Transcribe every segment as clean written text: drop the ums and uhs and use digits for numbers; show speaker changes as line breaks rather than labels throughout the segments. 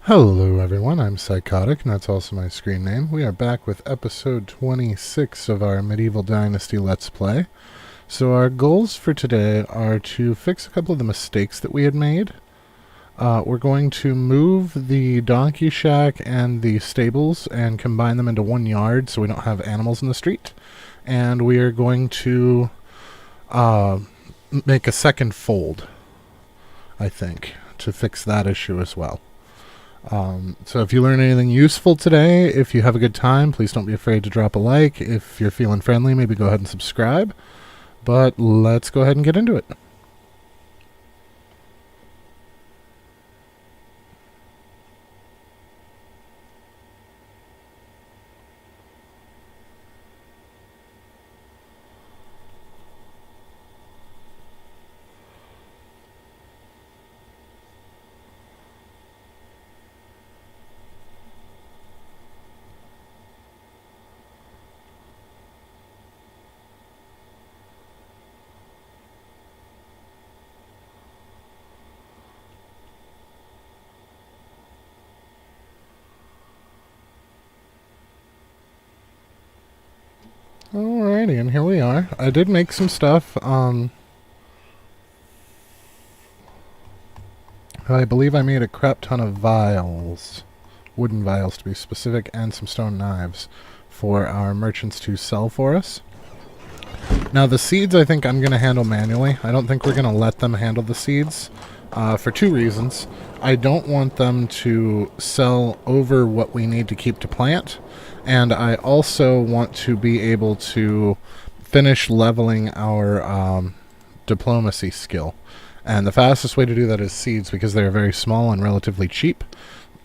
Hello everyone, I'm Psychotic, and that's also my screen name. We are back with episode 26 of our Medieval Dynasty Let's Play. So our goals for today are to fix a couple of the mistakes that we had made. We're going to move the donkey shack and the stables and combine them into one yard so we don't have animals in the street. And we are going to make a second fold, I think, to fix that issue as well. So if you learn anything useful today, if you have a good time, please don't be afraid to drop a like. If you're feeling friendly, maybe go ahead and subscribe. But let's go ahead and get into it. Alrighty, and here we are. I did make some stuff. I believe I made a crap ton of vials, wooden vials to be specific, and some stone knives for our merchants to sell for us. Now the seeds I think I'm going to handle manually. I don't think we're going to let them handle the seeds for two reasons. I don't want them to sell over what we need to keep to plant, and I also want to be able to finish leveling our diplomacy skill. And the fastest way to do that is seeds, because they're very small and relatively cheap,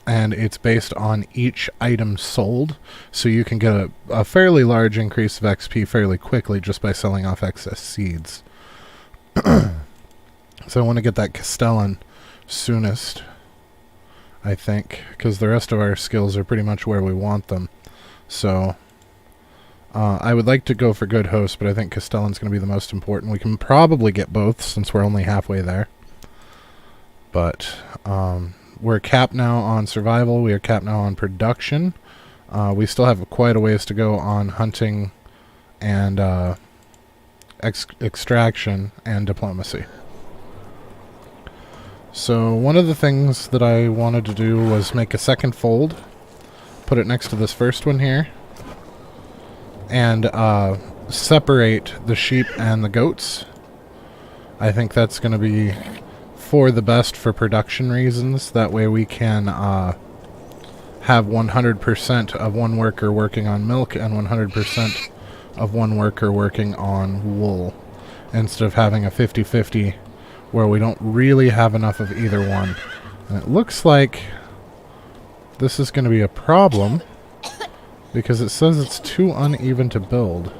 and it's based on each item sold, so you can get a fairly large increase of XP fairly quickly just by selling off excess seeds. So I want to get that Castellan soonest, I think, because the rest of our skills are pretty much where we want them. So I would like to go for Good Host, but I think Castellan's going to be the most important. We can probably get both since we're only halfway there. But we're capped now on survival. We are capped now on production. We still have quite a ways to go on hunting and extraction and diplomacy. So one of the things that I wanted to do was make a second fold, put it next to this first one here, and separate the sheep and the goats. I think that's going to be for the best for production reasons. That way we can have 100% of one worker working on milk and 100% of one worker working on wool, instead of having a 50-50 where we don't really have enough of either one. And it looks like this is going to be a problem, because it says it's too uneven to build.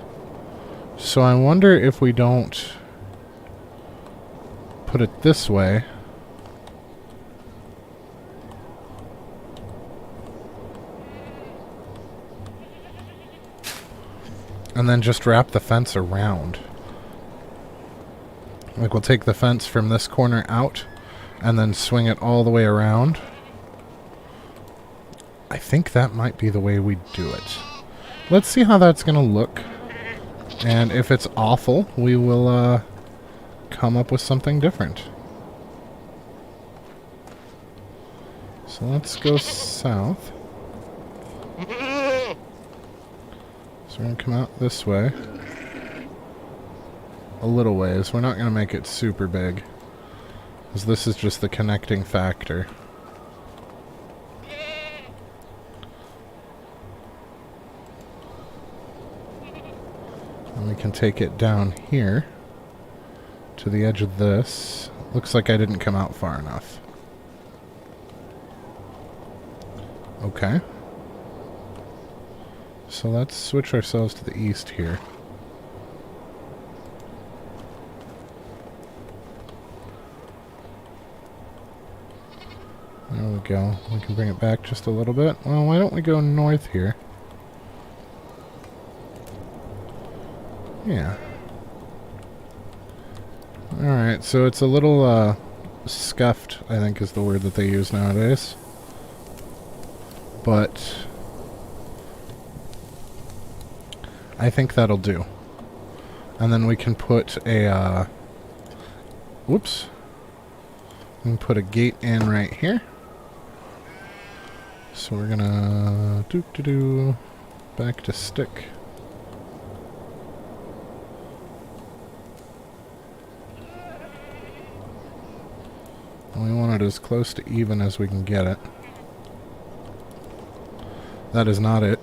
So I wonder if we don't put it this way. And then just wrap the fence around. Like, we'll take the fence from this corner out and then swing it all the way around. I think that might be the way we do it. Let's see how that's going to look. And if it's awful, we will come up with something different. So let's go south. So we're going to come out this way. A little ways. We're not going to make it super big, because this is just the connecting factor. And we can take it down here to the edge of this. Looks like I didn't come out far enough. Okay. So let's switch ourselves to the east here. There we go. We can bring it back just a little bit. Well, why don't we go north here? Yeah. Alright, so it's a little scuffed, I think is the word that they use nowadays. but I think that'll do. And then we can put a, whoops. We can put a gate in right here. So we're gonna back to stick. And we want it as close to even as we can get it. That is not it.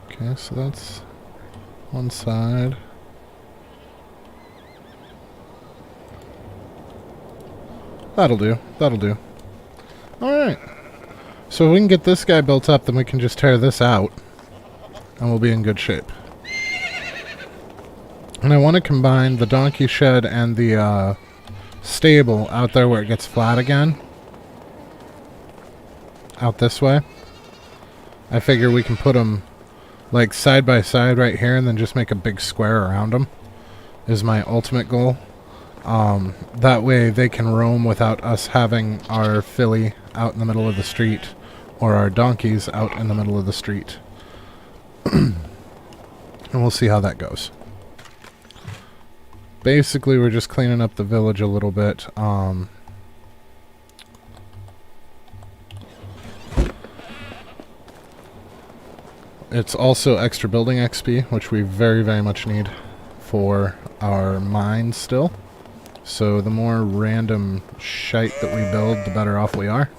Okay, so that's one side. That'll do. That'll do. Alright. So if we can get this guy built up, then we can just tear this out. And we'll be in good shape. And I want to combine the donkey shed and the stable out there where it gets flat again. Out this way. I figure we can put them like side by side right here and then just make a big square around them. Is my ultimate goal. That way they can roam without us having our filly out in the middle of the street or our donkeys out in the middle of the street. And we'll see how that goes. Basically, we're just cleaning up the village a little bit. It's also extra building XP, which we very, very much need for our mine still. So the more random shite that we build, the better off we are.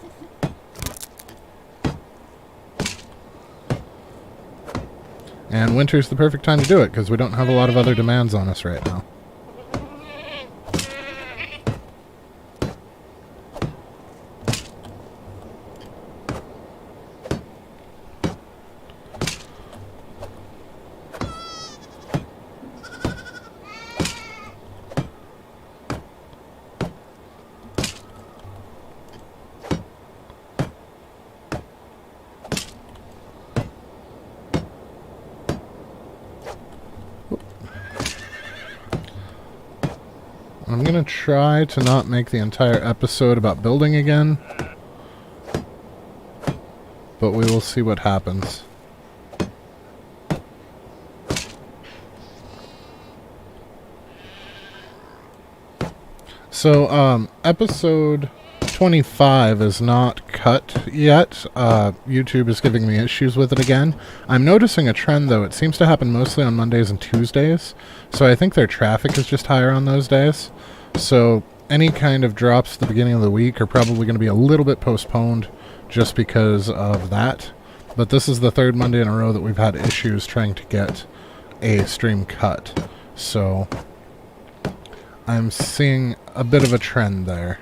And winter's the perfect time to do it, because we don't have a lot of other demands on us right now. I'm going to try to not make the entire episode about building again, but we will see what happens. So, episode 25 is not cut yet. YouTube is giving me issues with it again. I'm noticing a trend, though. It seems to happen mostly on Mondays and Tuesdays, so I think their traffic is just higher on those days. So any kind of drops at the beginning of the week are probably going to be a little bit postponed just because of that. But this is the third Monday in a row that we've had issues trying to get a stream cut. So I'm seeing a bit of a trend there.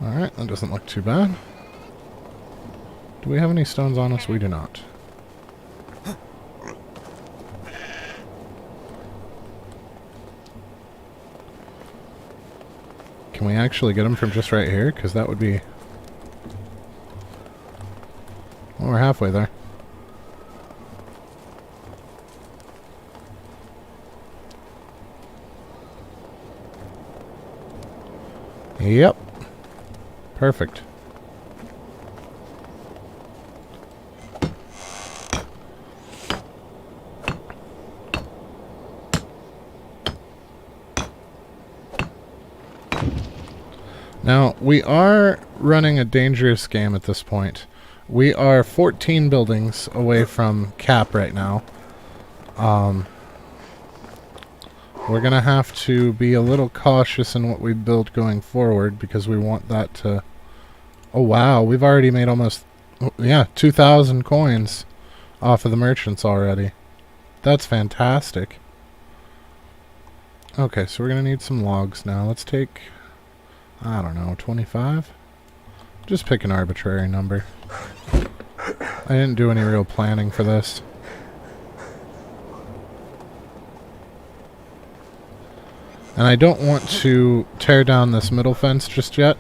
Alright, that doesn't look too bad. Do we have any stones on us? We do not. Can we actually get them from just right here? Because that would be... Well, we're halfway there. Yep. Perfect. Now, we are running a dangerous game at this point. We are 14 buildings away from cap right now. We're going to have to be a little cautious in what we build going forward because we want that to... Oh, wow. We've already made almost... Yeah, 2,000 coins off of the merchants already. That's fantastic. Okay, so we're going to need some logs now. Let's take... I don't know, 25? Just pick an arbitrary number. I didn't do any real planning for this. And I don't want to tear down this middle fence just yet.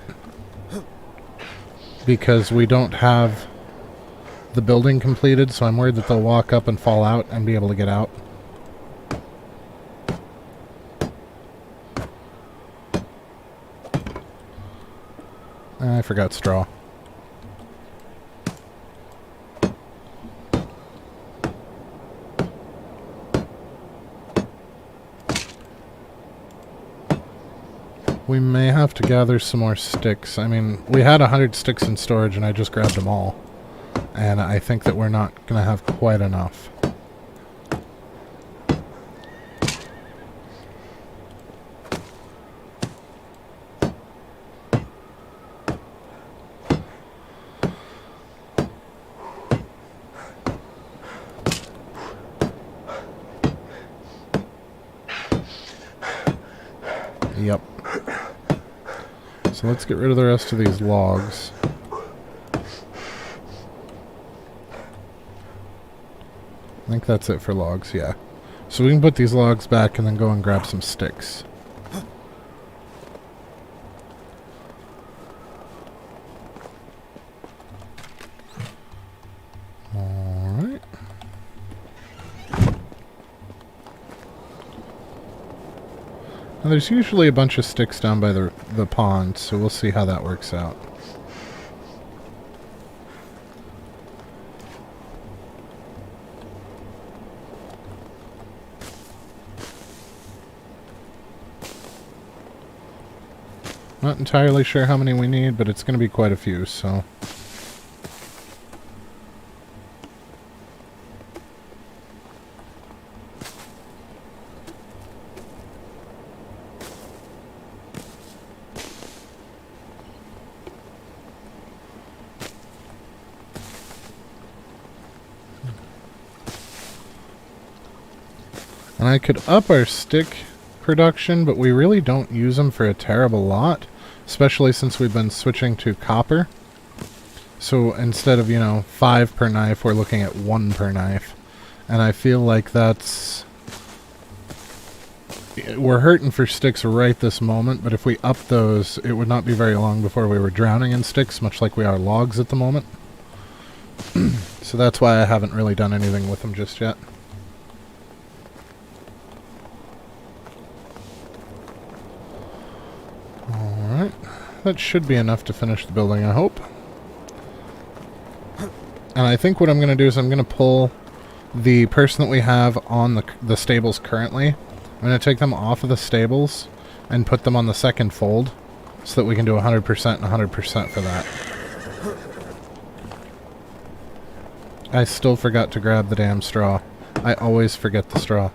because we don't have the building completed, so I'm worried that they'll walk up and fall out and be able to get out. I forgot straw. We may have to gather some more sticks. I mean, we had 100 sticks in storage and I just grabbed them all. And I think that we're not going to have quite enough. Yep. So let's get rid of the rest of these logs. I think that's it for logs, yeah. So we can put these logs back and then go and grab some sticks. Alright. Now there's usually a bunch of sticks down by the pond, so we'll see how that works out. Not entirely sure how many we need, but it's going to be quite a few, so... And I could up our stick production, but we really don't use them for a terrible lot. Especially since we've been switching to copper. So instead of, 5 per knife, we're looking at 1 per knife. And I feel like that's... We're hurting for sticks right this moment, but if we up those, it would not be very long before we were drowning in sticks, much like we are logs at the moment. So that's why I haven't really done anything with them just yet. That should be enough to finish the building, I hope. And I think what I'm going to do is I'm going to pull the person that we have on the stables currently. I'm going to take them off of the stables and put them on the second fold so that we can do 100% and 100% for that. I still forgot to grab the damn straw. I always forget the straw.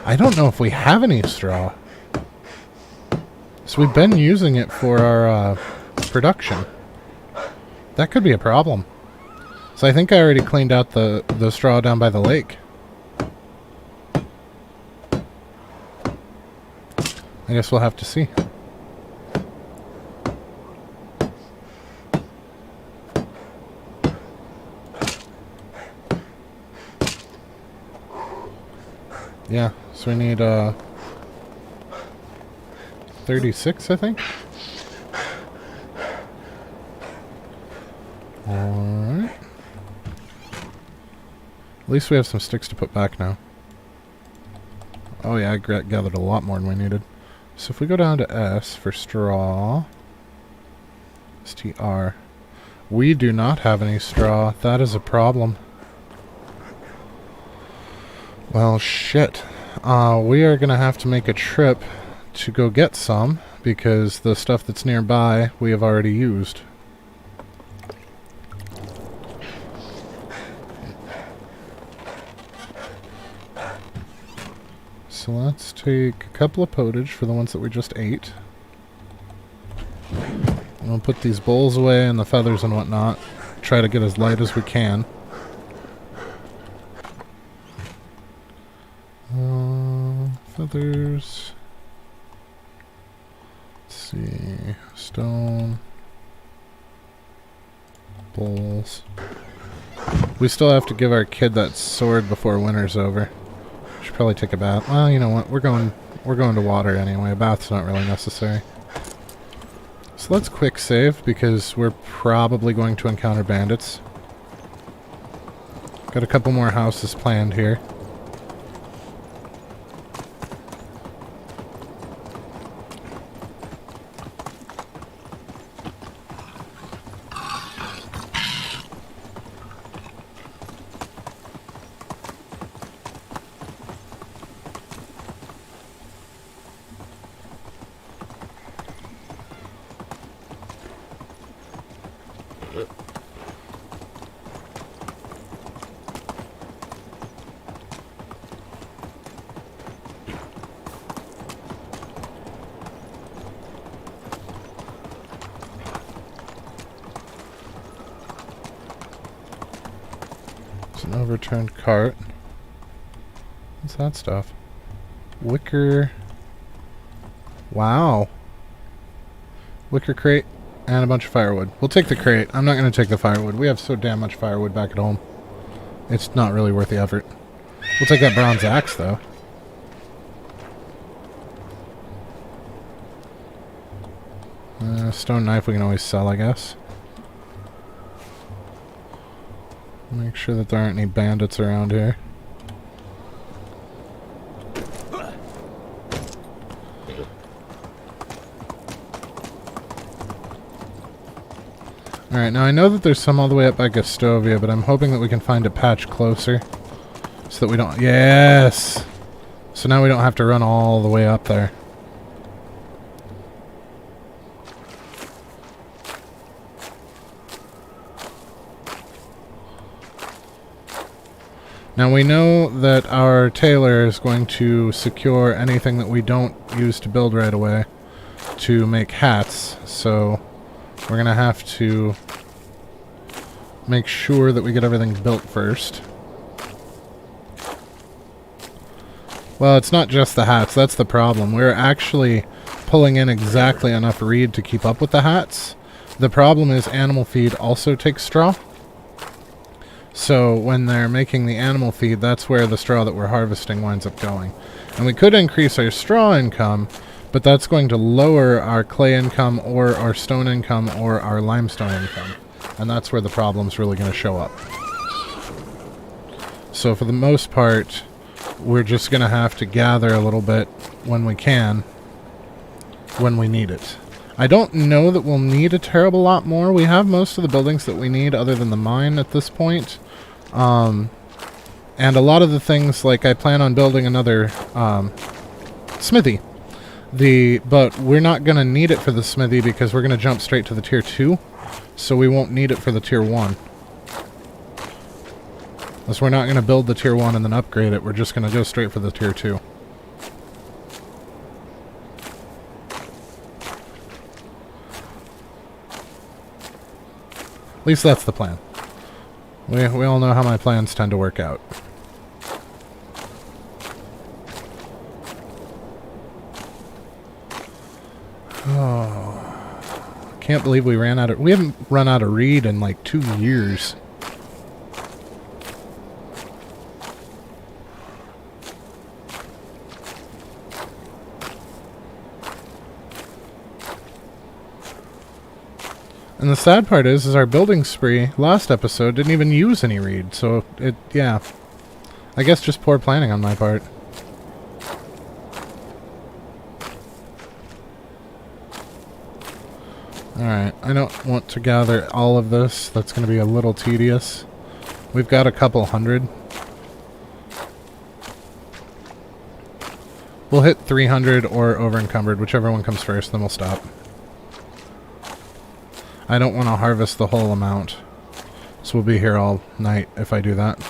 I don't know if we have any straw. So we've been using it for our production. That could be a problem. So I think I already cleaned out the straw down by the lake. I guess we'll have to see. Yeah, so we need 36, I think. Alright. At least we have some sticks to put back now. Oh yeah, I gathered a lot more than we needed. So if we go down to S for straw, STR, we do not have any straw. That is a problem. Well, shit. We are going to have to make a trip to go get some, because the stuff that's nearby we have already used. So let's take a couple of potage for the ones that we just ate. And we'll put these bowls away and the feathers and whatnot. Try to get as light as we can. Feathers. See, stone, bowls. We still have to give our kid that sword before winter's over. Should probably take a bath. Well, you know what? We're going to water anyway. A bath's not really necessary. So So let's quick save, because we're probably going to encounter bandits. Got a couple more houses planned here. It's an overturned cart. What's that stuff? Wicker. Wow. Wicker crate and a bunch of firewood. We'll take the crate. I'm not going to take the firewood. We have so damn much firewood back at home. It's not really worth the effort. We'll take that bronze axe, though. Stone knife we can always sell, I guess. Make sure that there aren't any bandits around here. Alright, now I know that there's some all the way up by Gastovia, but I'm hoping that we can find a patch closer. So that we don't... Yes! So now we don't have to run all the way up there. Now we know that our tailor is going to secure anything that we don't use to build right away to make hats, so we're going to have to make sure that we get everything built first. Well, it's not just the hats, that's the problem. We're actually pulling in exactly enough reed to keep up with the hats. The problem is animal feed also takes straw. So when they're making the animal feed, that's where the straw that we're harvesting winds up going. And we could increase our straw income, but that's going to lower our clay income or our stone income or our limestone income. And that's where the problem's really going to show up. So for the most part, we're just going to have to gather a little bit when we can, when we need it. I don't know that we'll need a terrible lot more. We have most of the buildings that we need other than the mine at this point. And a lot of the things, like I plan on building another smithy. But we're not going to need it for the smithy because we're going to jump straight to the tier 2. So we won't need it for the tier 1. Unless we're not going to build the tier 1 and then upgrade it. We're just going to go straight for the tier 2. At least that's the plan. We all know how my plans tend to work out. Oh, can't believe we ran out of... We haven't run out of reed in like 2 years. And the sad part is our building spree last episode didn't even use any reed, so yeah. I guess just poor planning on my part. Alright, I don't want to gather all of this. That's going to be a little tedious. We've got a couple hundred. We'll hit 300 or over encumbered, whichever one comes first, then we'll stop. I don't want to harvest the whole amount, so we'll be here all night if I do that.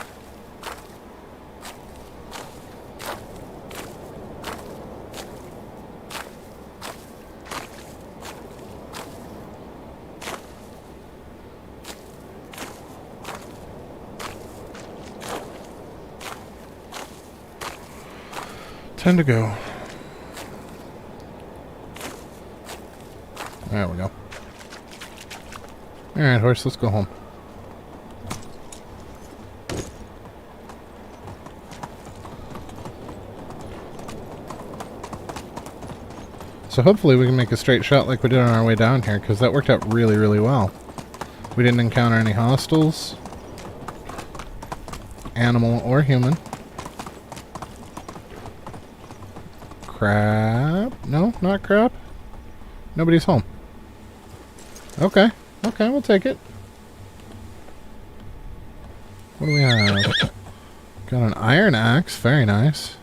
Time to go. There we go. Alright, horse, let's go home. So hopefully we can make a straight shot like we did on our way down here, because that worked out really, really well. We didn't encounter any hostiles. Animal or human. Crab? No, not crab. Nobody's home. Okay. Okay, we'll take it. What do we have? Got an iron axe. Very nice.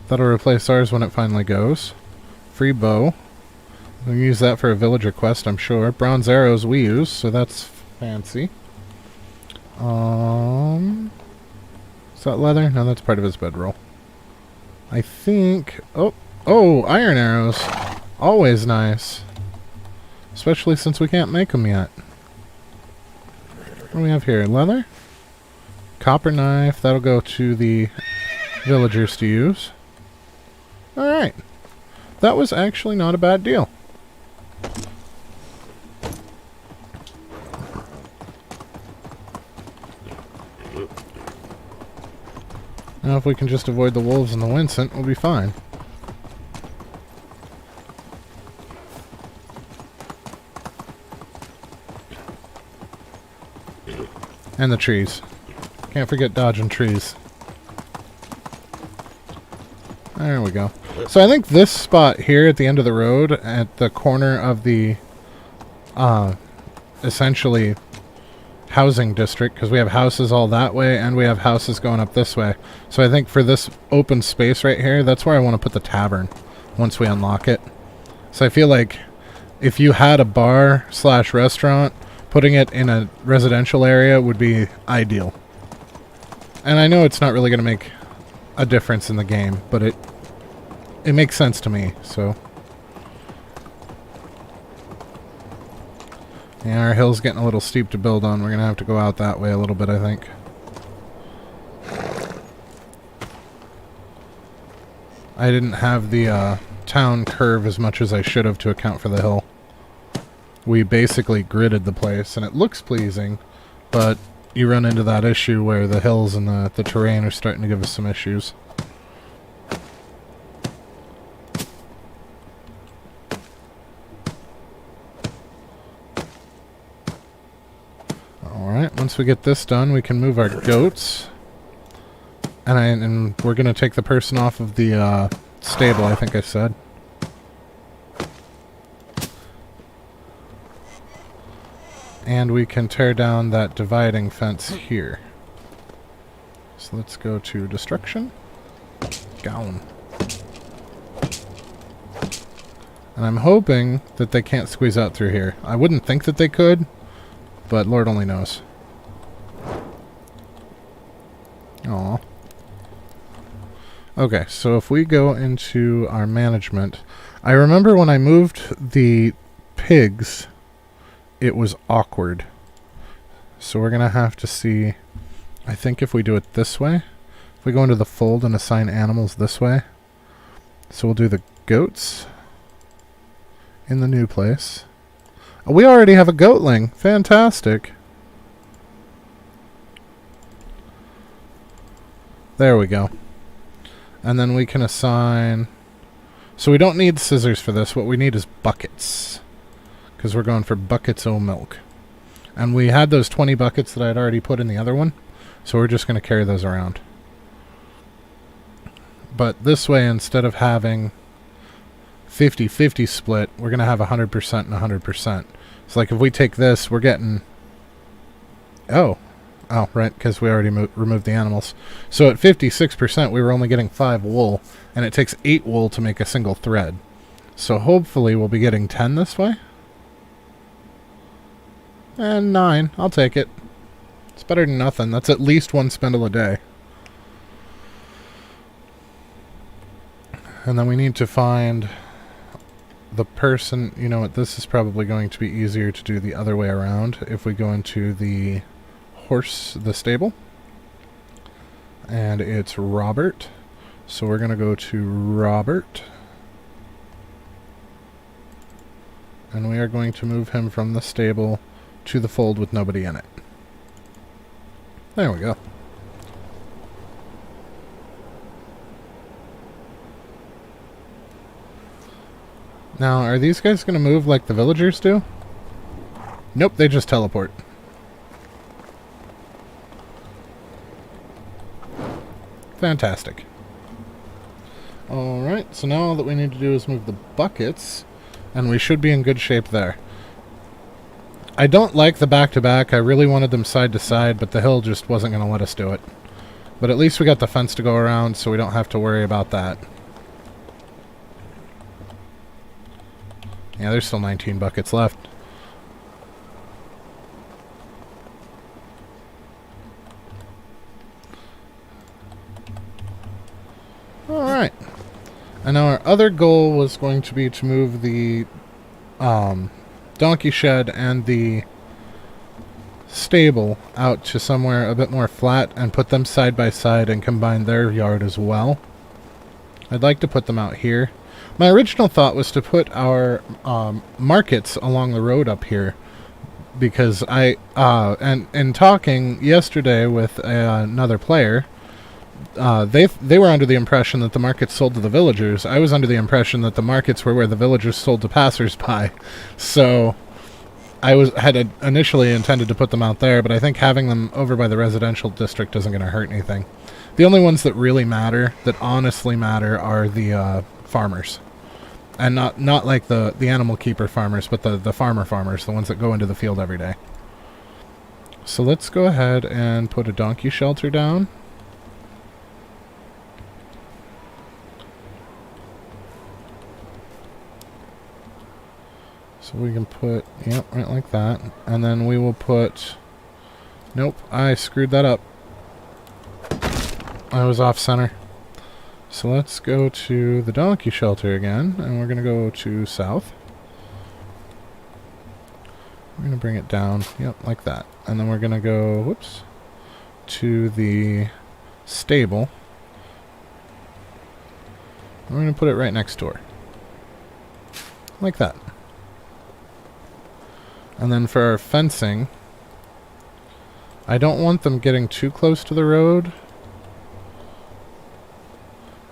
That'll replace ours when it finally goes. Free bow. We'll use that for a villager quest, I'm sure. Bronze arrows we use, so that's fancy. Is that leather? No, that's part of his bedroll. I think... Oh, iron arrows. Always nice. Especially since we can't make them yet. What do we have here? Leather? Copper knife. That'll go to the villagers to use. Alright. That was actually not a bad deal. Now if we can just avoid the wolves and the Wincent, we'll be fine. And the trees. Can't forget dodging trees. There we go. So I think this spot here at the end of the road, at the corner of the, essentially, housing district, because we have houses all that way, and we have houses going up this way. So I think for this open space right here, that's where I want to put the tavern, once we unlock it. So I feel like if you had a bar/restaurant, putting it in a residential area would be ideal. And I know it's not really going to make a difference in the game, but it makes sense to me, so. Yeah, our hill's getting a little steep to build on. We're going to have to go out that way a little bit, I think. I didn't have the town curve as much as I should have to account for the hill. We basically gridded the place, and it looks pleasing, but you run into that issue where the hills and the terrain are starting to give us some issues. Alright, once we get this done, we can move our goats. And we're going to take the person off of the stable, I think I said. And we can tear down that dividing fence here. So let's go to destruction. Gown. And I'm hoping that they can't squeeze out through here. I wouldn't think that they could, but Lord only knows. Aww. Okay, so if we go into our management, I remember when I moved the pigs, it was awkward. So we're going to have to see, I think if we do it this way, if we go into the fold and assign animals this way, so we'll do the goats in the new place. Oh, we already have a goatling. Fantastic. There we go. And then we can assign... So we don't need scissors for this. What we need is buckets. Because we're going for buckets o' milk. And we had those 20 buckets that I had already put in the other one. So we're just going to carry those around. But this way, instead of having 50-50 split, we're going to have 100% and 100%. So like if we take this, we're getting... Oh, right, because we already removed the animals. So at 56%, we were only getting 5 wool. And it takes 8 wool to make a single thread. So hopefully we'll be getting 10 this way. And 9. I'll take it. It's better than nothing. That's at least 1 spindle a day. And then we need to find the person... You know what? This is probably going to be easier to do the other way around. If we go into the stable. And it's Robert. So we're going to go to Robert. And we are going to move him from the stable to the fold with nobody in it. There we go. Now, are these guys going to move like the villagers do? Nope, they just teleport. Fantastic. Alright, so now all that we need to do is move the buckets, and we should be in good shape there. I don't like the back-to-back. I really wanted them side-to-side, but the hill just wasn't going to let us do it. But at least we got the fence to go around, so we don't have to worry about that. Yeah, there's still 19 buckets left. Alright. And now our other goal was going to be to move the donkey shed and the stable out to somewhere a bit more flat and put them side by side and combine their yard as well. I'd like to put them out here. My original thought was to put our markets along the road up here, because and in talking yesterday with another player, they were under the impression that the markets sold to the villagers. I was under the impression that the markets were where the villagers sold to passers-by. So I had initially intended to put them out there, but I think having them over by the residential district isn't going to hurt anything. The only ones that really matter, that honestly matter, are the farmers. And not like the animal keeper farmers, but the farmers, the ones that go into the field every day. So let's go ahead and put a donkey shelter down. So we can put, yep, right like that. And then we will put, nope, I screwed that up. I was off center. So let's go to the donkey shelter again, and we're going to go to south. We're going to bring it down, yep, like that. And then we're going to go, whoops, to the stable. We're going to put it right next door. Like that. And then for our fencing, I don't want them getting too close to the road.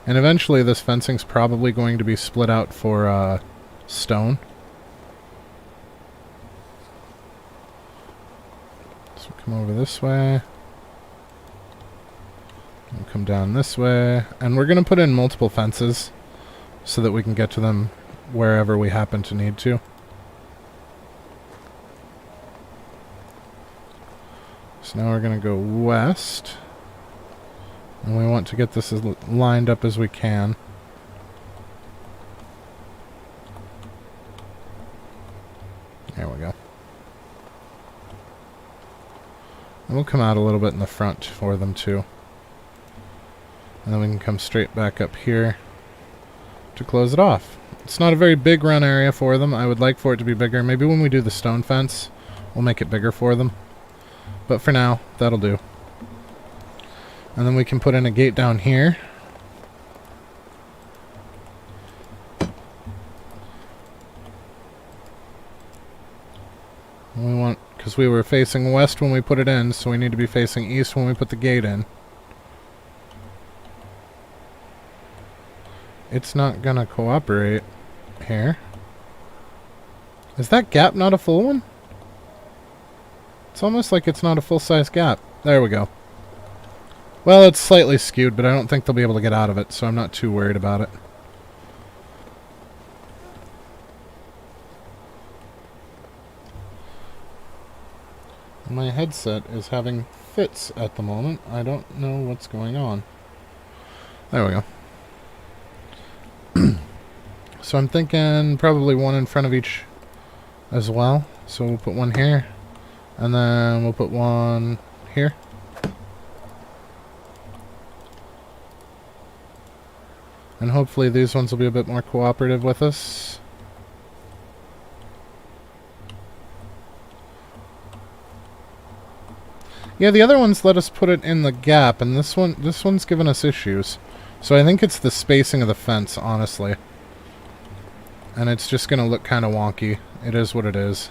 And eventually this fencing's probably going to be split out for stone. So come over this way. We'll come down this way. And we're going to put in multiple fences so that we can get to them wherever we happen to need to. So now we're going to go west. And we want to get this as lined up as we can. There we go. And we'll come out a little bit in the front for them too. And then we can come straight back up here to close it off. It's not a very big run area for them. I would like for it to be bigger. Maybe when we do the stone fence, we'll make it bigger for them. But for now, that'll do. And then we can put in a gate down here. And we want, because we were facing west when we put it in, so we need to be facing east when we put the gate in. It's not gonna cooperate here. Is that gap not a full one? It's almost like it's not a full-size gap. There we go. Well, it's slightly skewed, but I don't think they'll be able to get out of it, so I'm not too worried about it. My headset is having fits at the moment. I don't know what's going on. There we go. So I'm thinking probably one in front of each as well. So we'll put one here, and then we'll put one here. And hopefully these ones will be a bit more cooperative with us. Yeah, the other ones let us put it in the gap, and this one's given us issues. So I think it's the spacing of the fence, honestly. And it's just going to look kind of wonky. It is what it is.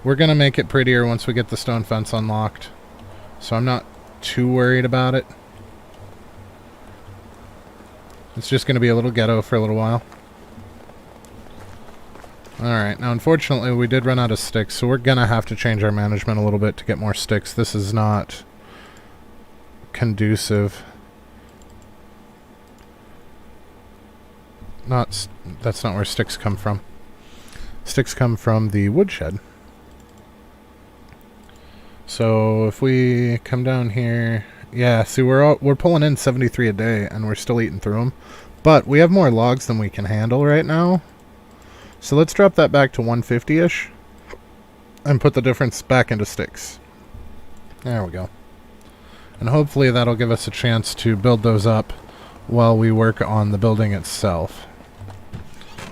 We're going to make it prettier once we get the stone fence unlocked. So I'm not too worried about it. It's just going to be a little ghetto for a little while. Alright, now unfortunately we did run out of sticks, so we're gonna have to change our management a little bit to get more sticks. This is not conducive. That's not where sticks come from. Sticks come from the woodshed. So if we come down here, yeah, see we're pulling in 73 a day and we're still eating through them. But we have more logs than we can handle right now. So let's drop that back to 150-ish and put the difference back into sticks. There we go. And hopefully that'll give us a chance to build those up while we work on the building itself.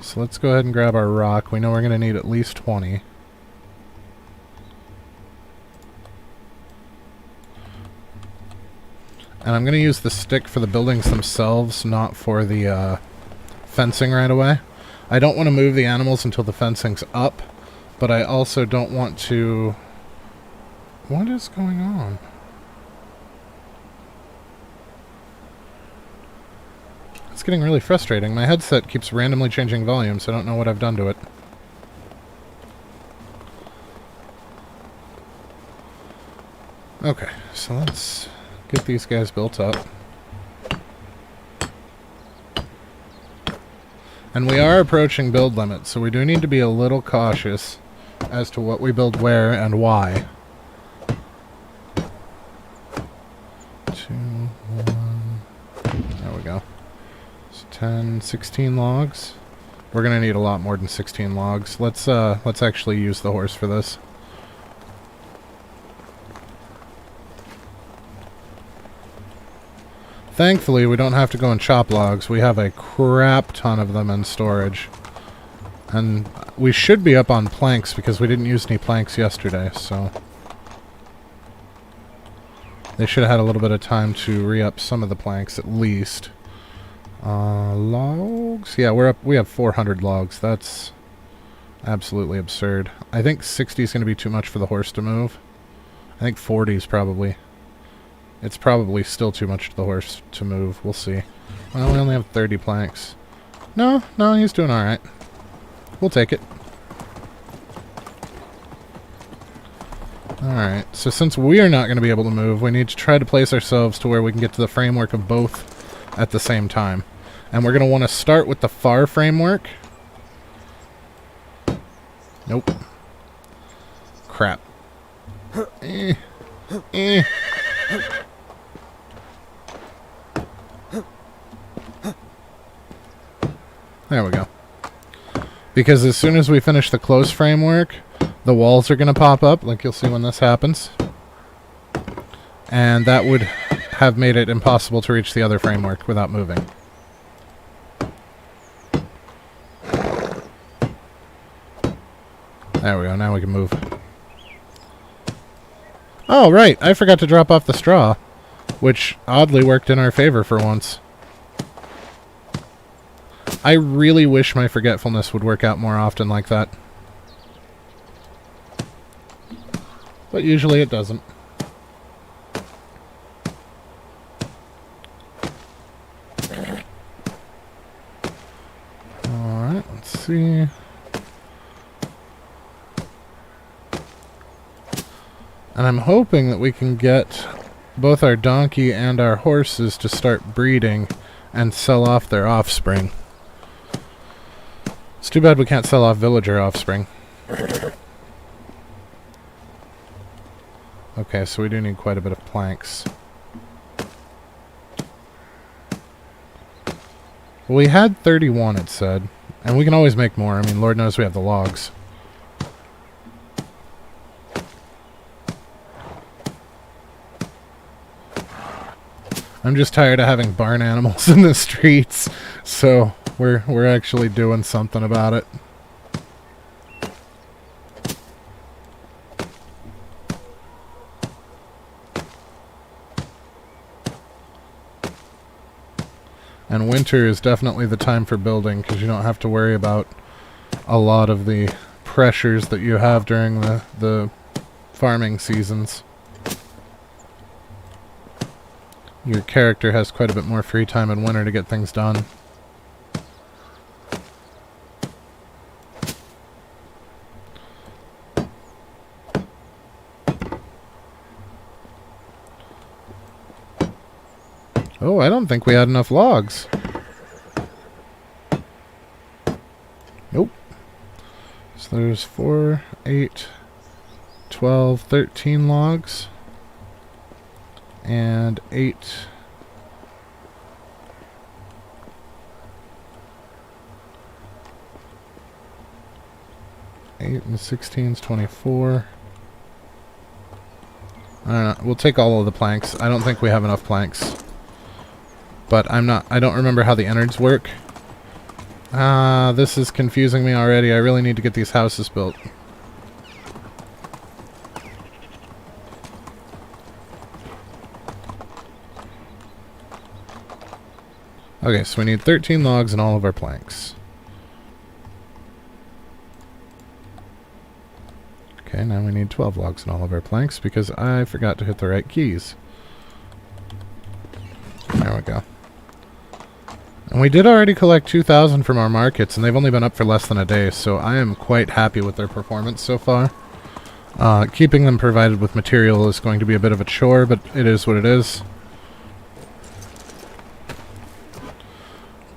So let's go ahead and grab our rock. We know we're going to need at least 20. And I'm going to use the stick for the buildings themselves, not for the fencing right away. I don't want to move the animals until the fencing's up, but I also don't want to... What is going on? It's getting really frustrating. My headset keeps randomly changing volume, so I don't know what I've done to it. Okay, so let's get these guys built up. And we are approaching build limit, so we do need to be a little cautious as to what we build where and why. 2, 1... There we go. 10, 16 logs. We're gonna need a lot more than 16 logs. Let's actually use the horse for this. Thankfully, we don't have to go and chop logs. We have a crap ton of them in storage. And we should be up on planks because we didn't use any planks yesterday, so... They should have had a little bit of time to re-up some of the planks at least. Logs? Yeah, we have 400 logs. That's absolutely absurd. I think 60 is going to be too much for the horse to move. I think 40 is probably... It's probably still too much for the horse to move. We'll see. Well, we only have 30 planks. No, he's doing alright. We'll take it. Alright, so since we are not going to be able to move, we need to try to place ourselves to where we can get to the framework of both at the same time. And we're going to want to start with the far framework. Nope. Crap. There we go. Because as soon as we finish the close framework, the walls are going to pop up, like you'll see when this happens. And that would have made it impossible to reach the other framework without moving. There we go, now we can move. Oh, right, I forgot to drop off the straw, which oddly worked in our favor for once. I really wish my forgetfulness would work out more often like that. But usually it doesn't. Alright, let's see. And I'm hoping that we can get both our donkey and our horses to start breeding and sell off their offspring. It's too bad we can't sell off villager offspring. Okay, so we do need quite a bit of planks. Well, we had 31, it said. And we can always make more. I mean, Lord knows we have the logs. I'm just tired of having barn animals in the streets, so we're actually doing something about it. And winter is definitely the time for building, because you don't have to worry about a lot of the pressures that you have during the farming seasons. Your character has quite a bit more free time in winter to get things done. Oh, I don't think we had enough logs. Nope. So there's 4, 8, 12, 13 logs. And 8. And 16 is 24. I don't know. We'll take all of the planks. I don't think we have enough planks. But I don't remember how the innards work. This is confusing me already. I really need to get these houses built. Okay, so we need 13 logs and all of our planks. Okay, now we need 12 logs and all of our planks because I forgot to hit the right keys. There we go. And we did already collect 2,000 from our markets, and they've only been up for less than a day, so I am quite happy with their performance so far. Keeping them provided with material is going to be a bit of a chore, but it is what it is.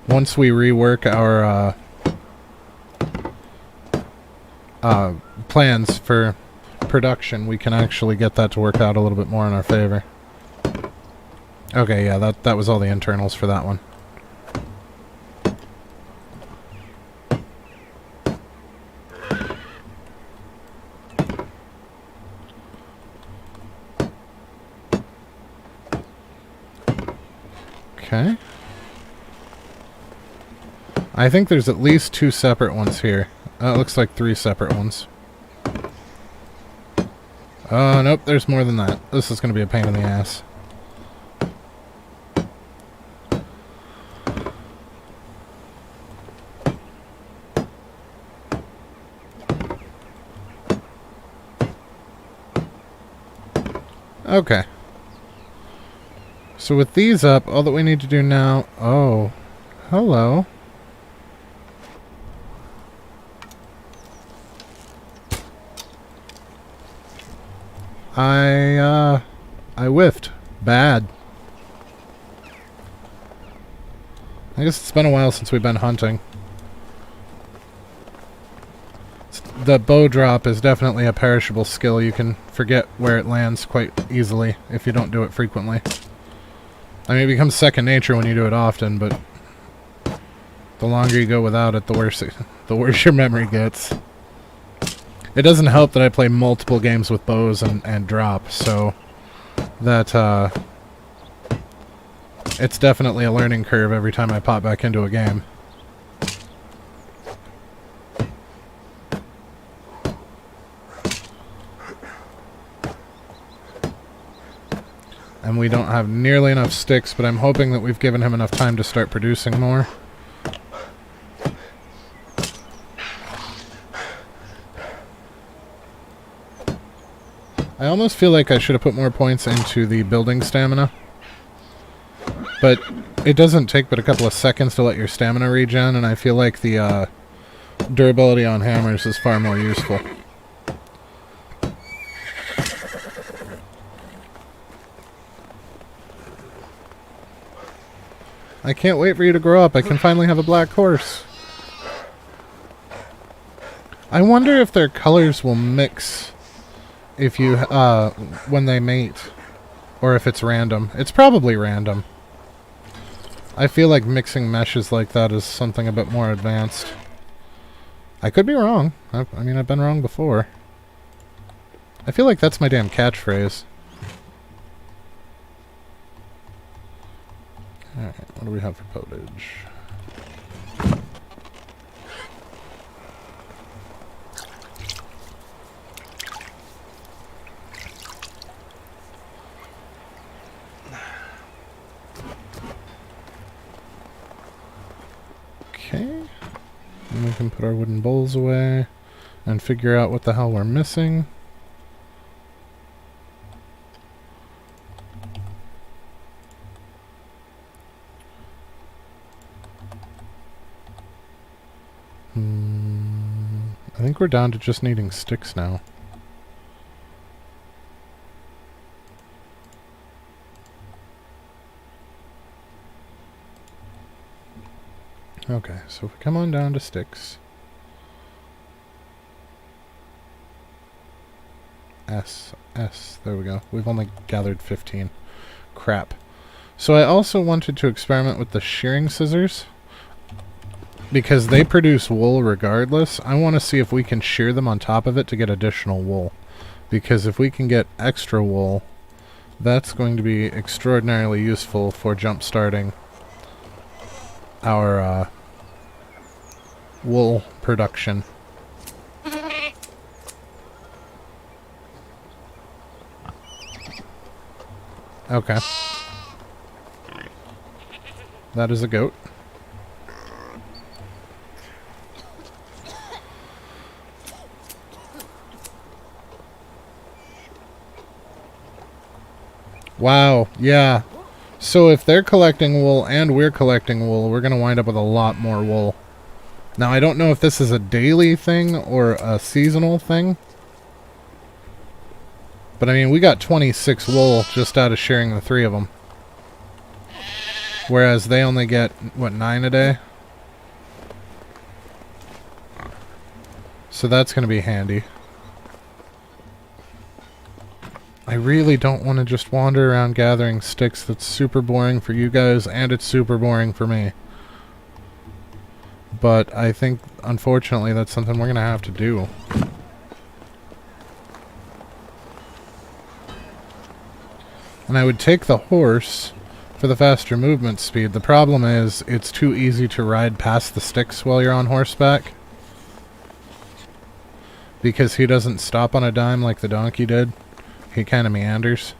Once we rework our plans for production, we can actually get that to work out a little bit more in our favor. Okay, yeah, that was all the internals for that one. Okay. I think there's at least 2 separate ones here. It looks like 3 separate ones. Oh, nope, there's more than that. This is going to be a pain in the ass. Okay. So with these up, all that we need to do now... Oh, hello. I whiffed. Bad. I guess it's been a while since we've been hunting. The bow drop is definitely a perishable skill. You can forget where it lands quite easily if you don't do it frequently. I mean, it becomes second nature when you do it often, but the longer you go without it, the worse your memory gets. It doesn't help that I play multiple games with bows and drop, so that it's definitely a learning curve every time I pop back into a game. And we don't have nearly enough sticks, but I'm hoping that we've given him enough time to start producing more. I almost feel like I should have put more points into the building stamina. But it doesn't take but a couple of seconds to let your stamina regen, and I feel like the durability on hammers is far more useful. I can't wait for you to grow up. I can finally have a black horse. I wonder if their colors will mix if you when they mate, or if it's random. It's probably random. I feel like mixing meshes like that is something a bit more advanced. I could be wrong. I mean, I've been wrong before. I feel like that's my damn catchphrase. Alright, what do we have for potage? Okay. And we can put our wooden bowls away and figure out what the hell we're missing. I think we're down to just needing sticks now. Okay, so if we come on down to sticks. S, there we go. We've only gathered 15. Crap. So I also wanted to experiment with the shearing scissors. Because they produce wool regardless, I want to see if we can shear them on top of it to get additional wool. Because if we can get extra wool, that's going to be extraordinarily useful for jump-starting our wool production. Okay. That is a goat. Wow, yeah. So if they're collecting wool and we're collecting wool, we're going to wind up with a lot more wool. Now, I don't know if this is a daily thing or a seasonal thing. But I mean, we got 26 wool just out of sharing the 3 of them. Whereas they only get, what, 9 a day? So that's going to be handy. I really don't want to just wander around gathering sticks. That's super boring for you guys, and it's super boring for me. But I think, unfortunately, that's something we're going to have to do. And I would take the horse for the faster movement speed. The problem is, it's too easy to ride past the sticks while you're on horseback. Because he doesn't stop on a dime like the donkey did. He kind of meanders.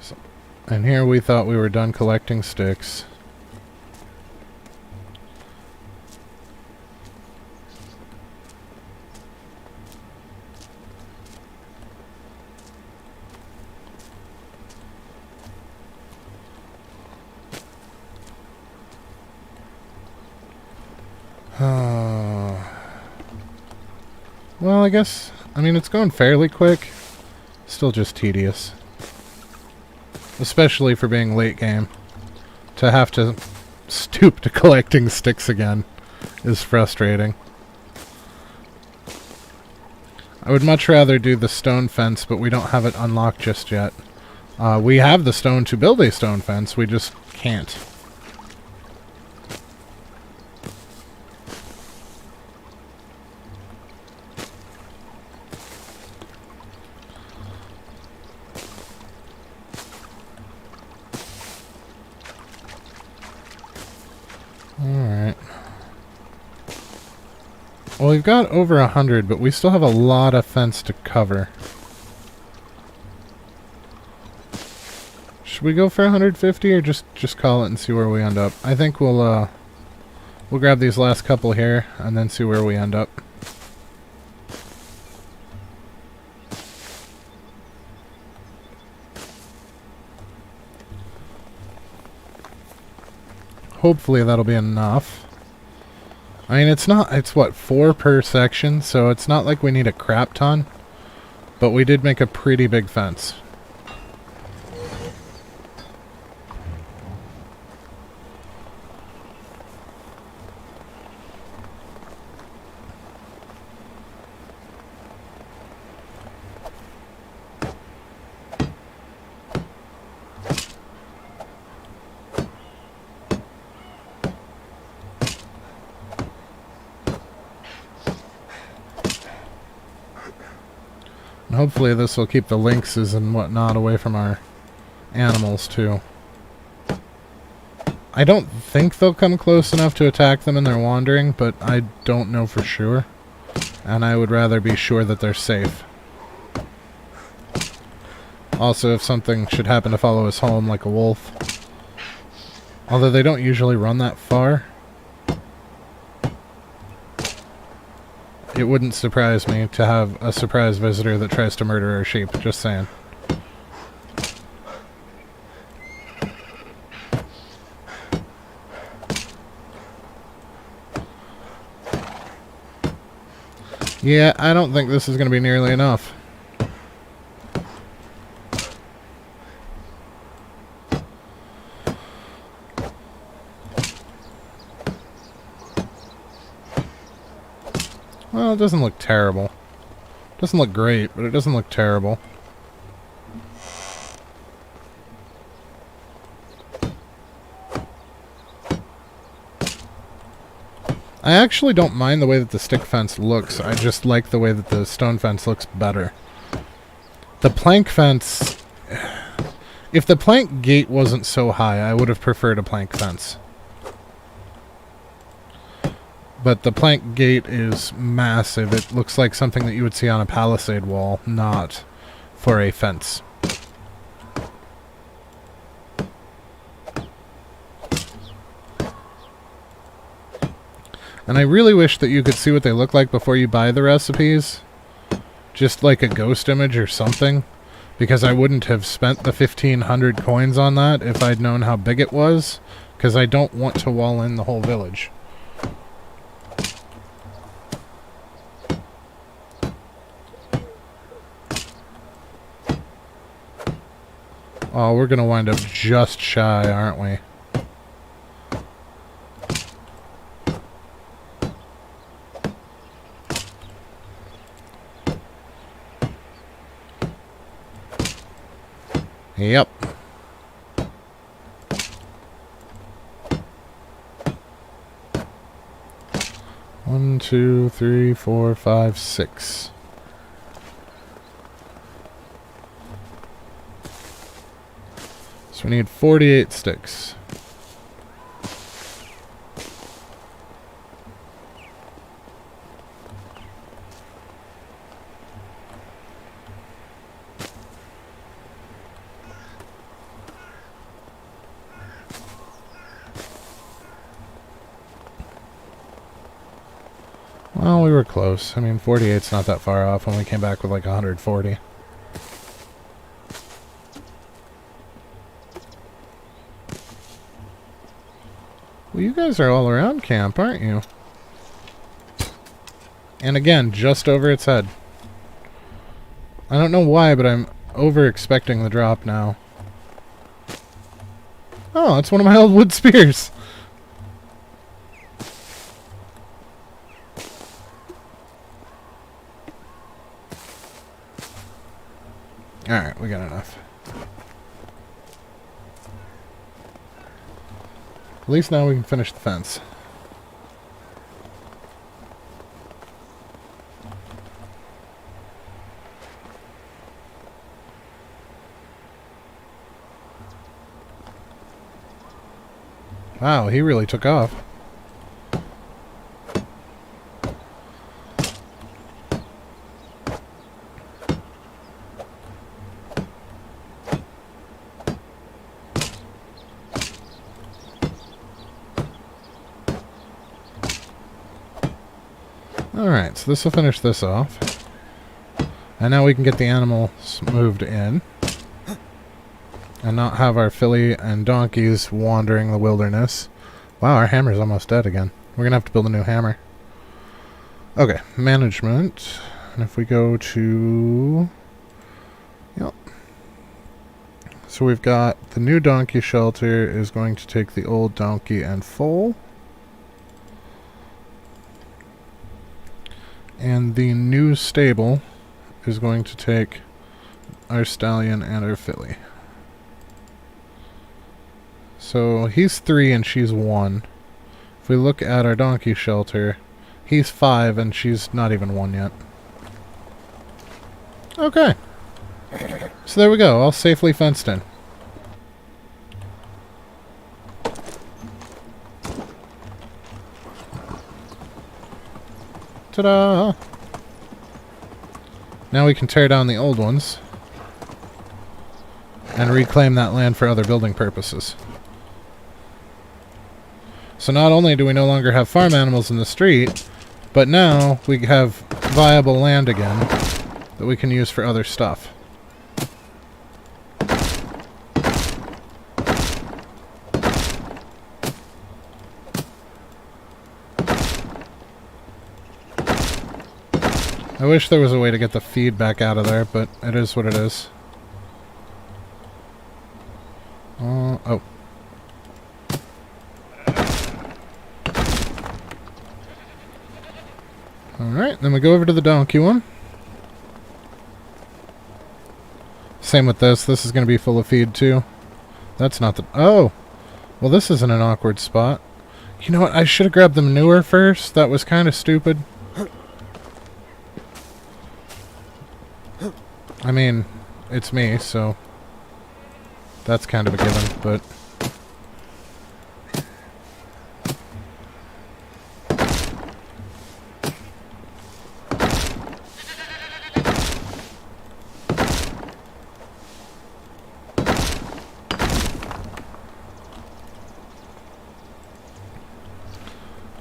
So, and here we thought we were done collecting sticks. Well, I guess, I mean, it's going fairly quick. Still just tedious. Especially for being late game. To have to stoop to collecting sticks again is frustrating. I would much rather do the stone fence, but we don't have it unlocked just yet. We have the stone to build a stone fence, we just can't. Alright. Well, we've got over 100, but we still have a lot of fence to cover. Should we go for 150 or just call it and see where we end up? I think we'll grab these last couple here and then see where we end up. Hopefully that'll be enough. I mean, it's what, 4 per section, so it's not like we need a crap ton. But we did make a pretty big fence. And hopefully this will keep the lynxes and whatnot away from our animals, too. I don't think they'll come close enough to attack them in their wandering, but I don't know for sure. And I would rather be sure that they're safe. Also, if something should happen to follow us home, like a wolf. Although they don't usually run that far. It wouldn't surprise me to have a surprise visitor that tries to murder our sheep, just saying. Yeah, I don't think this is going to be nearly enough. Well, it doesn't look terrible. Doesn't look great, but it doesn't look terrible. I actually don't mind the way that the stick fence looks. I just like the way that the stone fence looks better. The plank fence... If the plank gate wasn't so high, I would have preferred a plank fence. But the plank gate is massive. It looks like something that you would see on a palisade wall, not for a fence. And I really wish that you could see what they look like before you buy the recipes. Just like a ghost image or something. Because I wouldn't have spent the 1,500 coins on that if I'd known how big it was. Because I don't want to wall in the whole village. Oh, we're going to wind up just shy, aren't we? Yep. One, two, three, four, five, six. So we need 48 sticks. Well, we were close. I mean, 48's not that far off when we came back with like 140. Well, you guys are all around camp, aren't you? And again, just over its head. I don't know why, but I'm over-expecting the drop now. Oh, it's one of my old wood spears. Alright, we got enough. At least now we can finish the fence. Wow, he really took off. Alright, so this will finish this off. And now we can get the animals moved in. And not have our filly and donkeys wandering the wilderness. Wow, our hammer's almost dead again. We're going to have to build a new hammer. Okay, management. And if we go to... Yep. So we've got the new donkey shelter is going to take the old donkey and foal. And the new stable is going to take our stallion and our filly. So he's 3 and she's 1. If we look at our donkey shelter, he's 5 and she's not even 1 yet. Okay. So there we go, all safely fenced in. Ta-da! Now we can tear down the old ones and reclaim that land for other building purposes. So not only do we no longer have farm animals in the street, but now we have viable land again that we can use for other stuff. I wish there was a way to get the feed back out of there, but it is what it is. Oh. Alright. then we go over to the donkey one. Same with this. This is going to be full of feed too. That's not the... Oh! Well, this isn't an awkward spot. You know what? I should have grabbed the manure first. That was kind of stupid. I mean, it's me, so... That's kind of a given, but...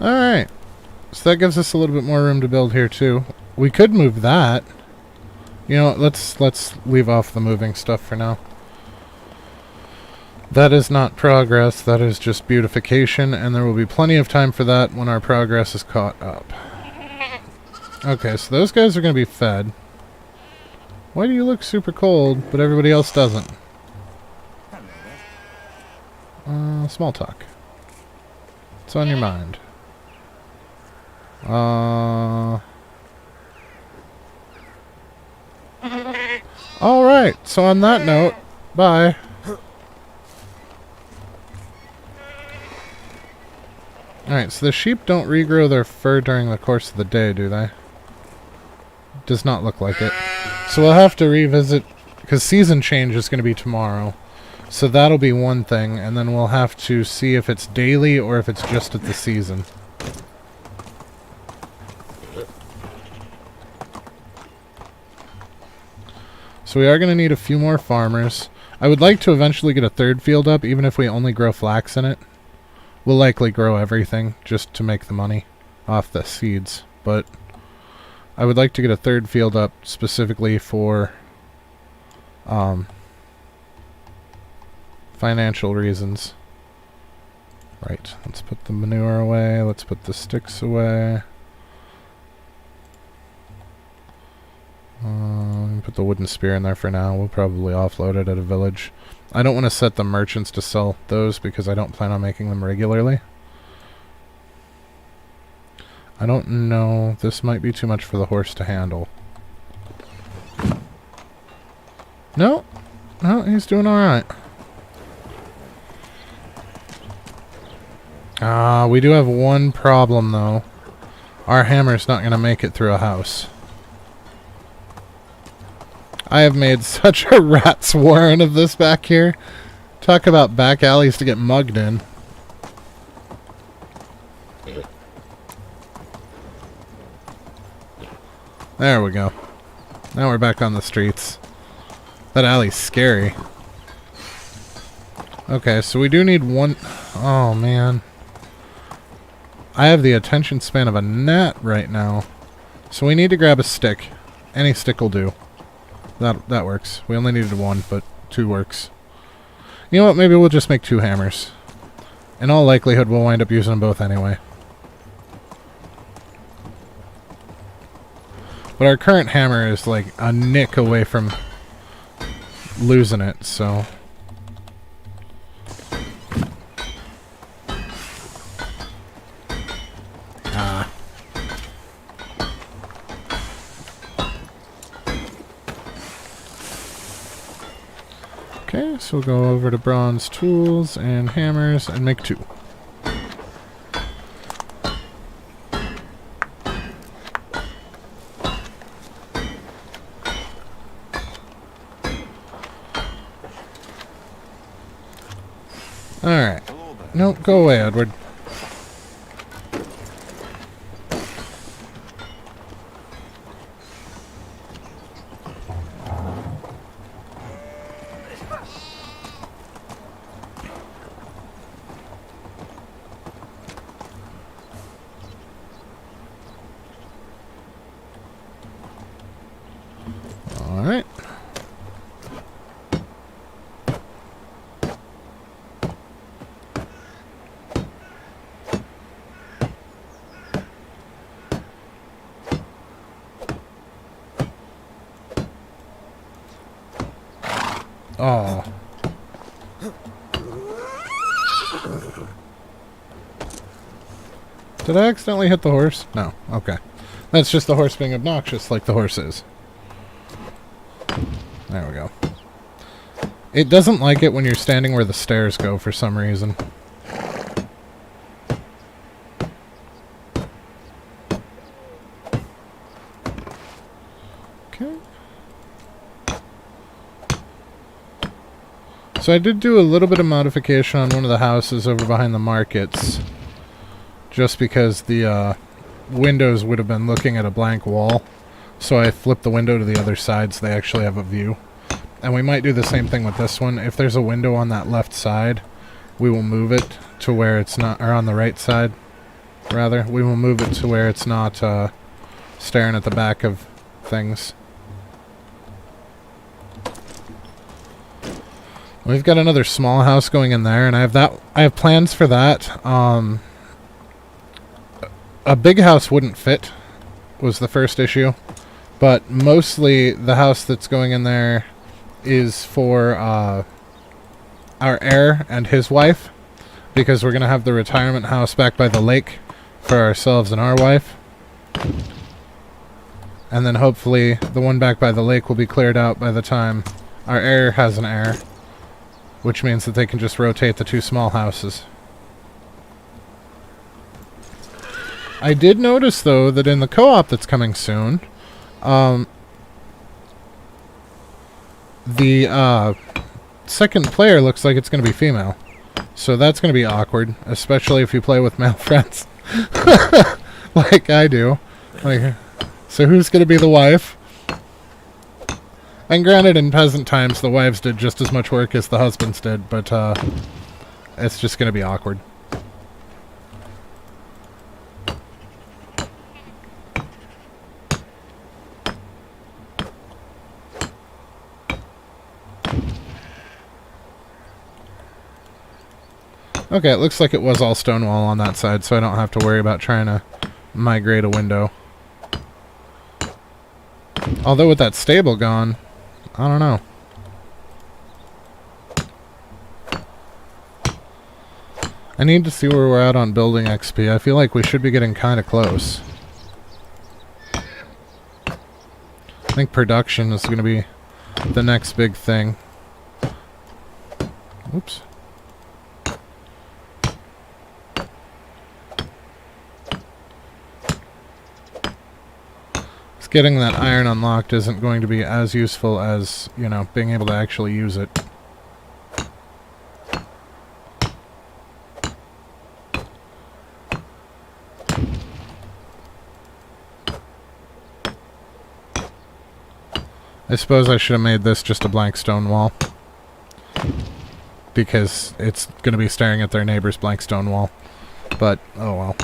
Alright. So that gives us a little bit more room to build here, too. We could move that. You know, let's leave off the moving stuff for now. That is not progress, that is just beautification, and there will be plenty of time for that when our progress is caught up. Okay, so those guys are going to be fed. Why do you look super cold, but everybody else doesn't? Small talk. What's on your mind? Alright, so on that note, bye. Alright, so the sheep don't regrow their fur during the course of the day, do they? Does not look like it. So we'll have to revisit, because season change is going to be tomorrow. So that'll be one thing, and then we'll have to see if it's daily or if it's just at the season. So we are going to need a few more farmers. I would like to eventually get a third field up, even if we only grow flax in it. We'll likely grow everything, just to make the money off the seeds. But I would like to get a third field up specifically for financial reasons. Right, let's put the manure away, let's put the sticks away. Put the wooden spear in there for now. We'll probably offload it at a village. I don't want to set the merchants to sell those because I don't plan on making them regularly. I don't know. This might be too much for the horse to handle. No. No, he's doing alright. We do have one problem though. Our hammer's not going to make it through a house. I have made such a rat's warren of this back here. Talk about back alleys to get mugged in. There we go. Now we're back on the streets. That alley's scary. Okay, so we do need one... Oh, man. I have the attention span of a gnat right now. So we need to grab a stick. Any stick will do. That works. We only needed one, but two works. You know what? Maybe we'll just make two hammers. In all likelihood, we'll wind up using them both anyway. But our current hammer is like a nick away from losing it, so... Okay, so we'll go over to bronze tools and hammers and make two. Alright. No, go away, Edward. Alright. Oh. Did I accidentally hit the horse? No. Okay. That's just the horse being obnoxious like the horse is. There we go. It doesn't like it when you're standing where the stairs go for some reason. Okay. So I did do a little bit of modification on one of the houses over behind the markets. Just because the windows would have been looking at a blank wall. So I flipped the window to the other side so they actually have a view. And we might do the same thing with this one. If there's a window on that left side, we will move it to where it's not, or on the right side, rather. We will move it to where it's not staring at the back of things. We've got another small house going in there, and I have plans for that. A big house wouldn't fit, was the first issue. But mostly the house that's going in there is for our heir and his wife, because we're going to have the retirement house back by the lake for ourselves and our wife. And then hopefully the one back by the lake will be cleared out by the time our heir has an heir, which means that they can just rotate the two small houses. I did notice, though, that in the co-op that's coming soon, the second player looks like it's going to be female. So that's going to be awkward, especially if you play with male friends. Like I do. Like, so who's going to be the wife? And granted, in peasant times, the wives did just as much work as the husbands did, but it's just going to be awkward. Okay, it looks like it was all stone wall on that side, so I don't have to worry about trying to migrate a window. Although with that stable gone, I don't know. I need to see where we're at on building XP. I feel like we should be getting kind of close. I think production is going to be the next big thing. Oops. Getting that iron unlocked isn't going to be as useful as, you know, being able to actually use it. I suppose I should have made this just a blank stone wall, because it's going to be staring at their neighbor's blank stone wall. But, oh well.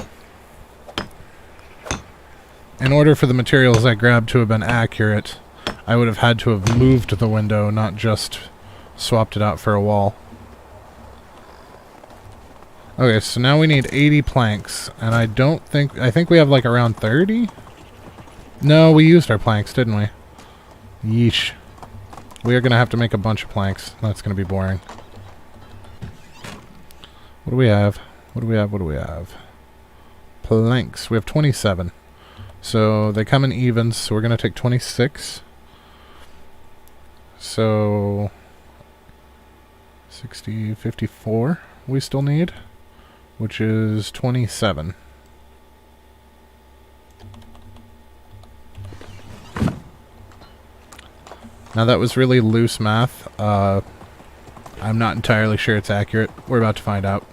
In order for the materials I grabbed to have been accurate, I would have had to have moved the window, not just swapped it out for a wall. Okay, so now we need 80 planks, and I think we have like around 30? No, we used our planks, didn't we? Yeesh. We are going to have to make a bunch of planks. That's going to be boring. What do we have? What do we have? What do we have? Planks. We have 27. So they come in evens, so we're going to take 26. So 60, 54 we still need, which is 27. Now that was really loose math. I'm not entirely sure it's accurate. We're about to find out.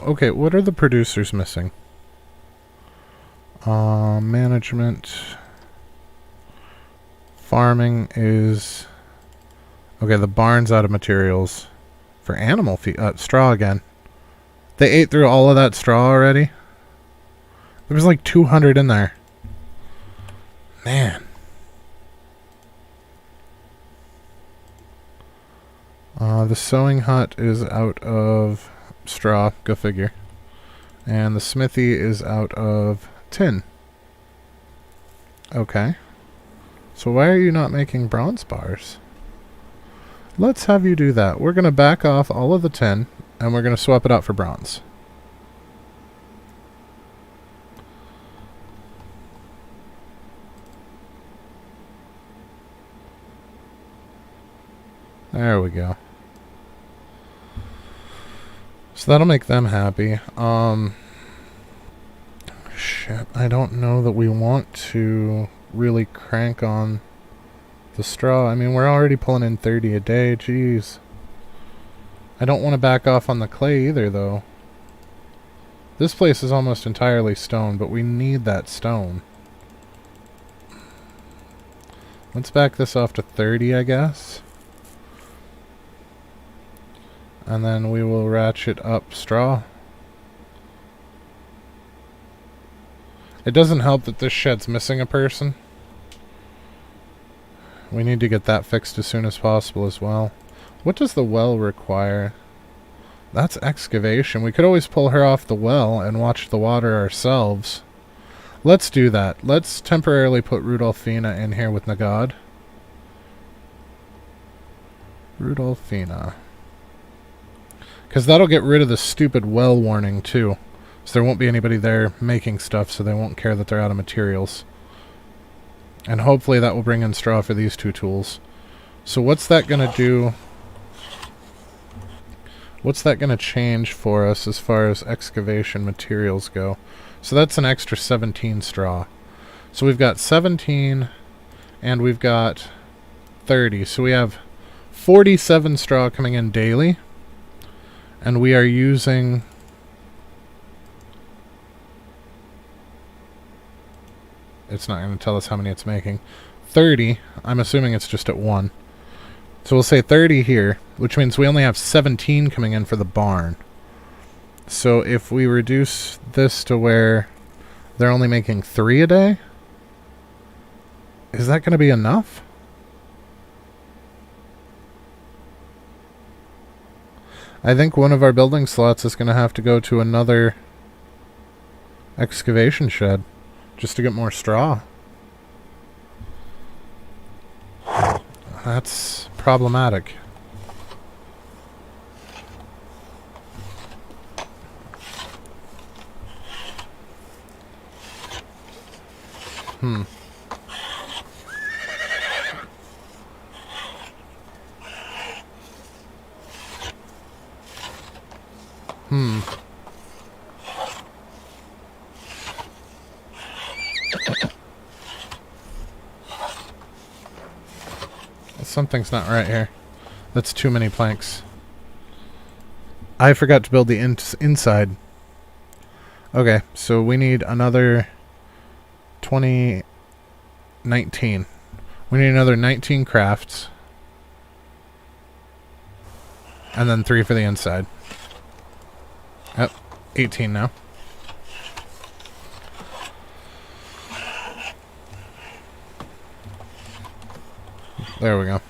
Okay, what are the producers missing? Management. Farming is... Okay, the barn's out of materials. For animal feed... straw again. They ate through all of that straw already? There was like 200 in there. Man. The sewing hut is out of... straw, go figure. And the smithy is out of tin. Okay. So why are you not making bronze bars? Let's have you do that. We're going to back off all of the tin, and we're going to swap it out for bronze. There we go. So that'll make them happy. Shit, I don't know that we want to really crank on the straw. I mean, we're already pulling in 30 a day, jeez. I don't want to back off on the clay either, though. This place is almost entirely stone, but we need that stone. Let's back this off to 30, I guess. And then we will ratchet up straw. It doesn't help that this shed's missing a person. We need to get that fixed as soon as possible as well. What does the well require? That's excavation. We could always pull her off the well and watch the water ourselves. Let's do that. Let's temporarily put Rudolphina in here with Nagad. Rudolphina. Because that'll get rid of the stupid well warning, too. So there won't be anybody there making stuff, so they won't care that they're out of materials. And hopefully that will bring in straw for these two tools. So what's that going to do? What's that going to change for us as far as excavation materials go? So that's an extra 17 straw. So we've got 17, and we've got 30. So we have 47 straw coming in daily. And we are using... It's not going to tell us how many it's making. 30. I'm assuming it's just at 1. So we'll say 30 here, which means we only have 17 coming in for the barn. So if we reduce this to where they're only making 3 a day, is that going to be enough? I think one of our building slots is going to have to go to another excavation shed just to get more straw. That's problematic. Hmm. Something's not right here. That's too many planks. I forgot to build the inside. Okay, so we need another 19. We need another 19 crafts. And then 3 for the inside. Yep, 18 now. There we go.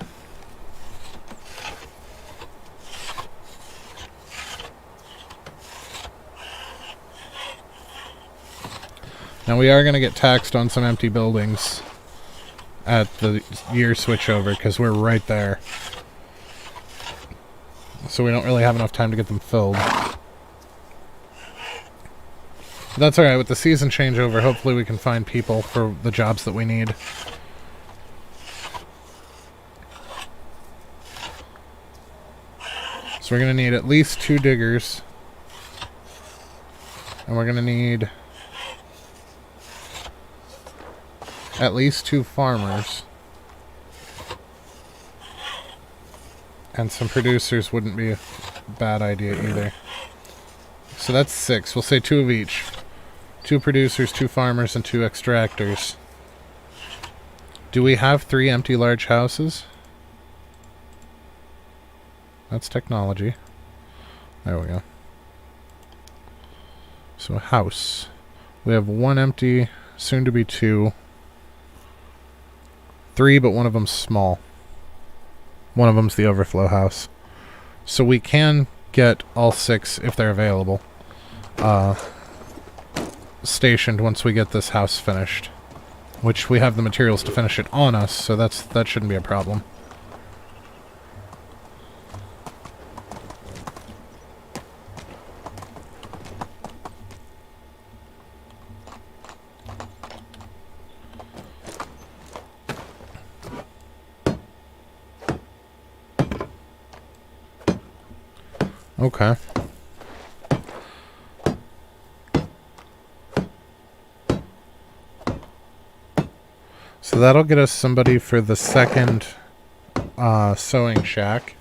Now we are going to get taxed on some empty buildings at the year switchover because we're right there. So we don't really have enough time to get them filled. But that's alright. With the season changeover, hopefully we can find people for the jobs that we need. So we're going to need at least 2 diggers. And we're going to need at least 2 farmers. And some producers wouldn't be a bad idea either. So that's 6. We'll say 2 of each. 2 producers, 2 farmers, and 2 extractors. Do we have 3 empty large houses? That's technology. There we go. So house. We have 1 empty, soon to be 2. 3, but one of them's small. One of them's the overflow house. So we can get all 6 if they're available. Stationed once we get this house finished. Which we have the materials to finish it on us, so that shouldn't be a problem. Okay. So that'll get us somebody for the second sewing shack.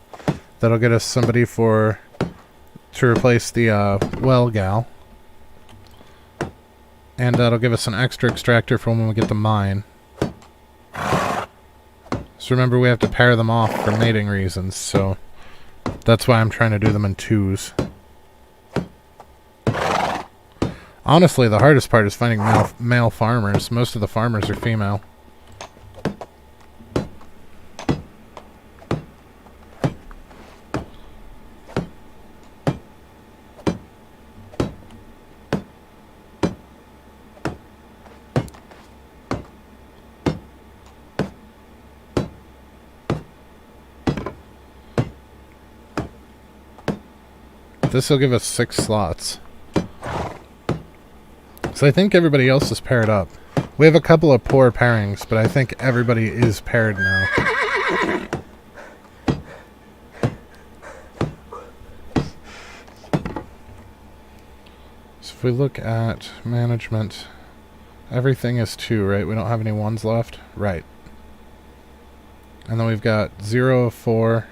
That'll get us somebody to replace the well gal. And that'll give us an extra extractor for when we get the mine. So remember, we have to pair them off for mating reasons, so that's why I'm trying to do them in twos. Honestly, the hardest part is finding male farmers. Most of the farmers are female. This will give us 6 slots. So I think everybody else is paired up. We have a couple of poor pairings, but I think everybody is paired now. So if we look at management, everything is 2, right? We don't have any 1s left? Right. And then we've got 0 of 4,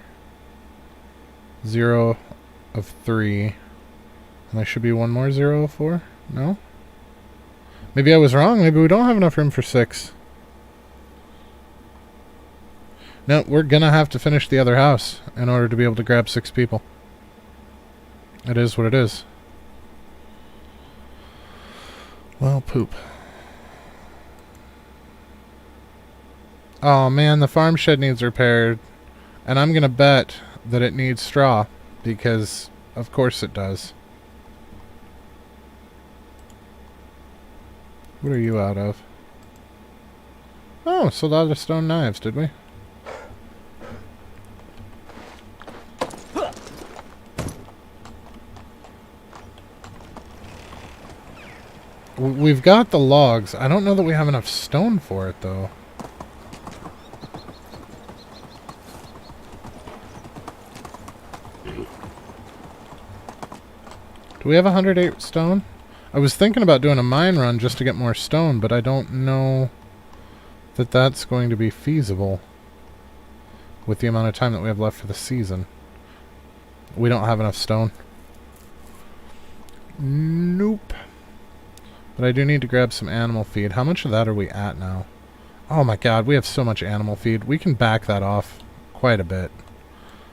0 of 3, and there should be one more 0 of 4? No? Maybe I was wrong. Maybe we don't have enough room for 6. No, we're gonna have to finish the other house in order to be able to grab 6 people. It is what it is. Well, poop. Oh man, the farm shed needs repaired. And I'm gonna bet that it needs straw. Because, of course it does. What are you out of? Oh, sold out of stone knives, did we? We've got the logs. I don't know that we have enough stone for it, though. Do we have 108 stone? I was thinking about doing a mine run just to get more stone, but I don't know that that's going to be feasible with the amount of time that we have left for the season. We don't have enough stone. Nope. But I do need to grab some animal feed. How much of that are we at now? Oh my god, we have so much animal feed. We can back that off quite a bit.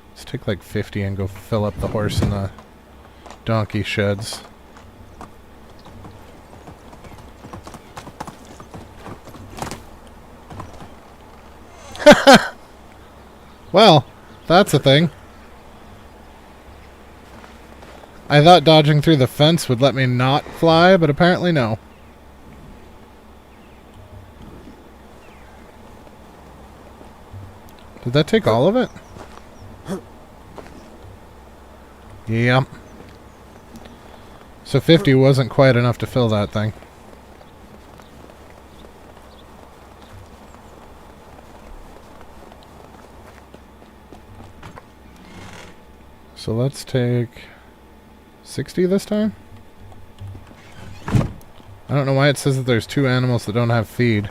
Let's take like 50 and go fill up the horse and the donkey sheds. Well, that's a thing. I thought dodging through the fence would let me not fly, but apparently no. Did that take all of it? Yep. So 50 wasn't quite enough to fill that thing. So let's take 60 this time? I don't know why it says that there's 2 animals that don't have feed.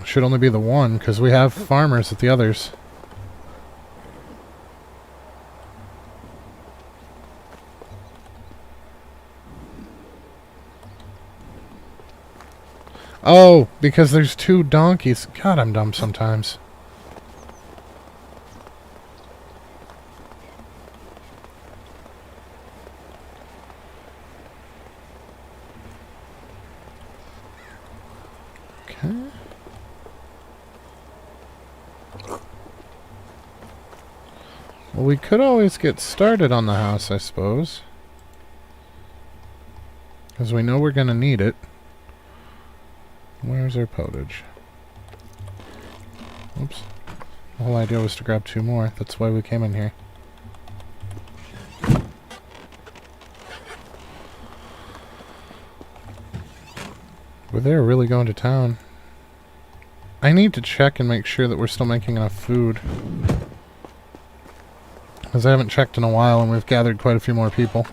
Should only be the one, because we have farmers at the others. Oh, because there's 2 donkeys. God, I'm dumb sometimes. Okay. Well, we could always get started on the house, I suppose. Because we know we're going to need it. Where's our potage? Oops. The whole idea was to grab 2 more. That's why we came in here. But they're really going to town. I need to check and make sure that we're still making enough food. Because I haven't checked in a while and we've gathered quite a few more people.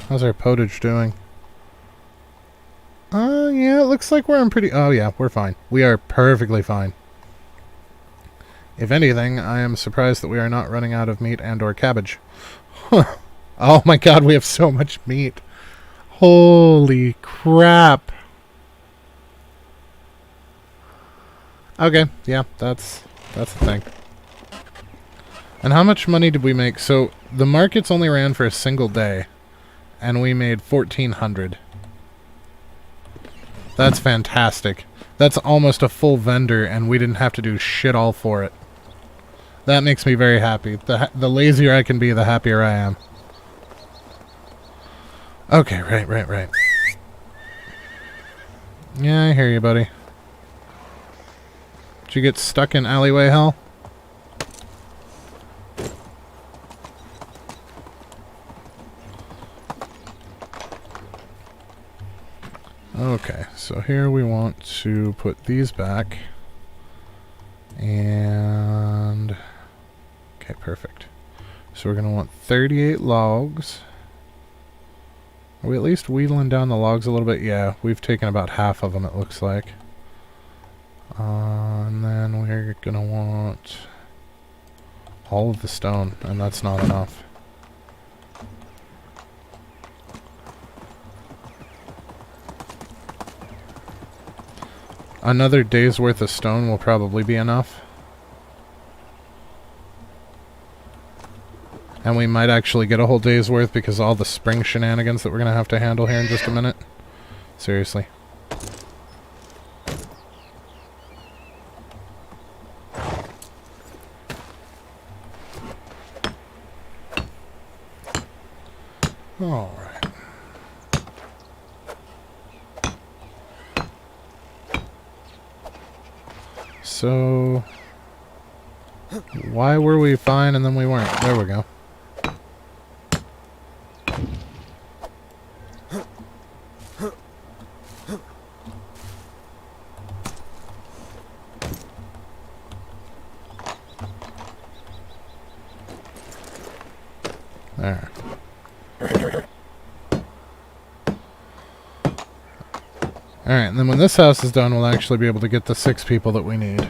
How's our potage doing? Yeah, it looks like we're in pretty... Oh, yeah, we're fine. We are perfectly fine. If anything, I am surprised that we are not running out of meat and or cabbage. Huh. Oh my god, we have so much meat. Holy crap. Okay, yeah, that's the thing. And how much money did we make? So, the markets only ran for a single day, and we made 1,400. That's fantastic. That's almost a full vendor, and we didn't have to do shit all for it. That makes me very happy. The lazier I can be, the happier I am. Okay, right. Yeah, I hear you, buddy. Did you get stuck in alleyway hell? Okay, so here we want to put these back. And... okay, perfect. So we're going to want 38 logs. Are we at least wheedling down the logs a little bit? Yeah, we've taken about half of them, it looks like. And then we're going to want all of the stone, and that's not enough. Another day's worth of stone will probably be enough. And we might actually get a whole day's worth because all the spring shenanigans that we're going to have to handle here in just a minute. Seriously. Alright. So, why were we fine and then we weren't? There we go. There. Alright, and then when this house is done, we'll actually be able to get the 6 people that we need.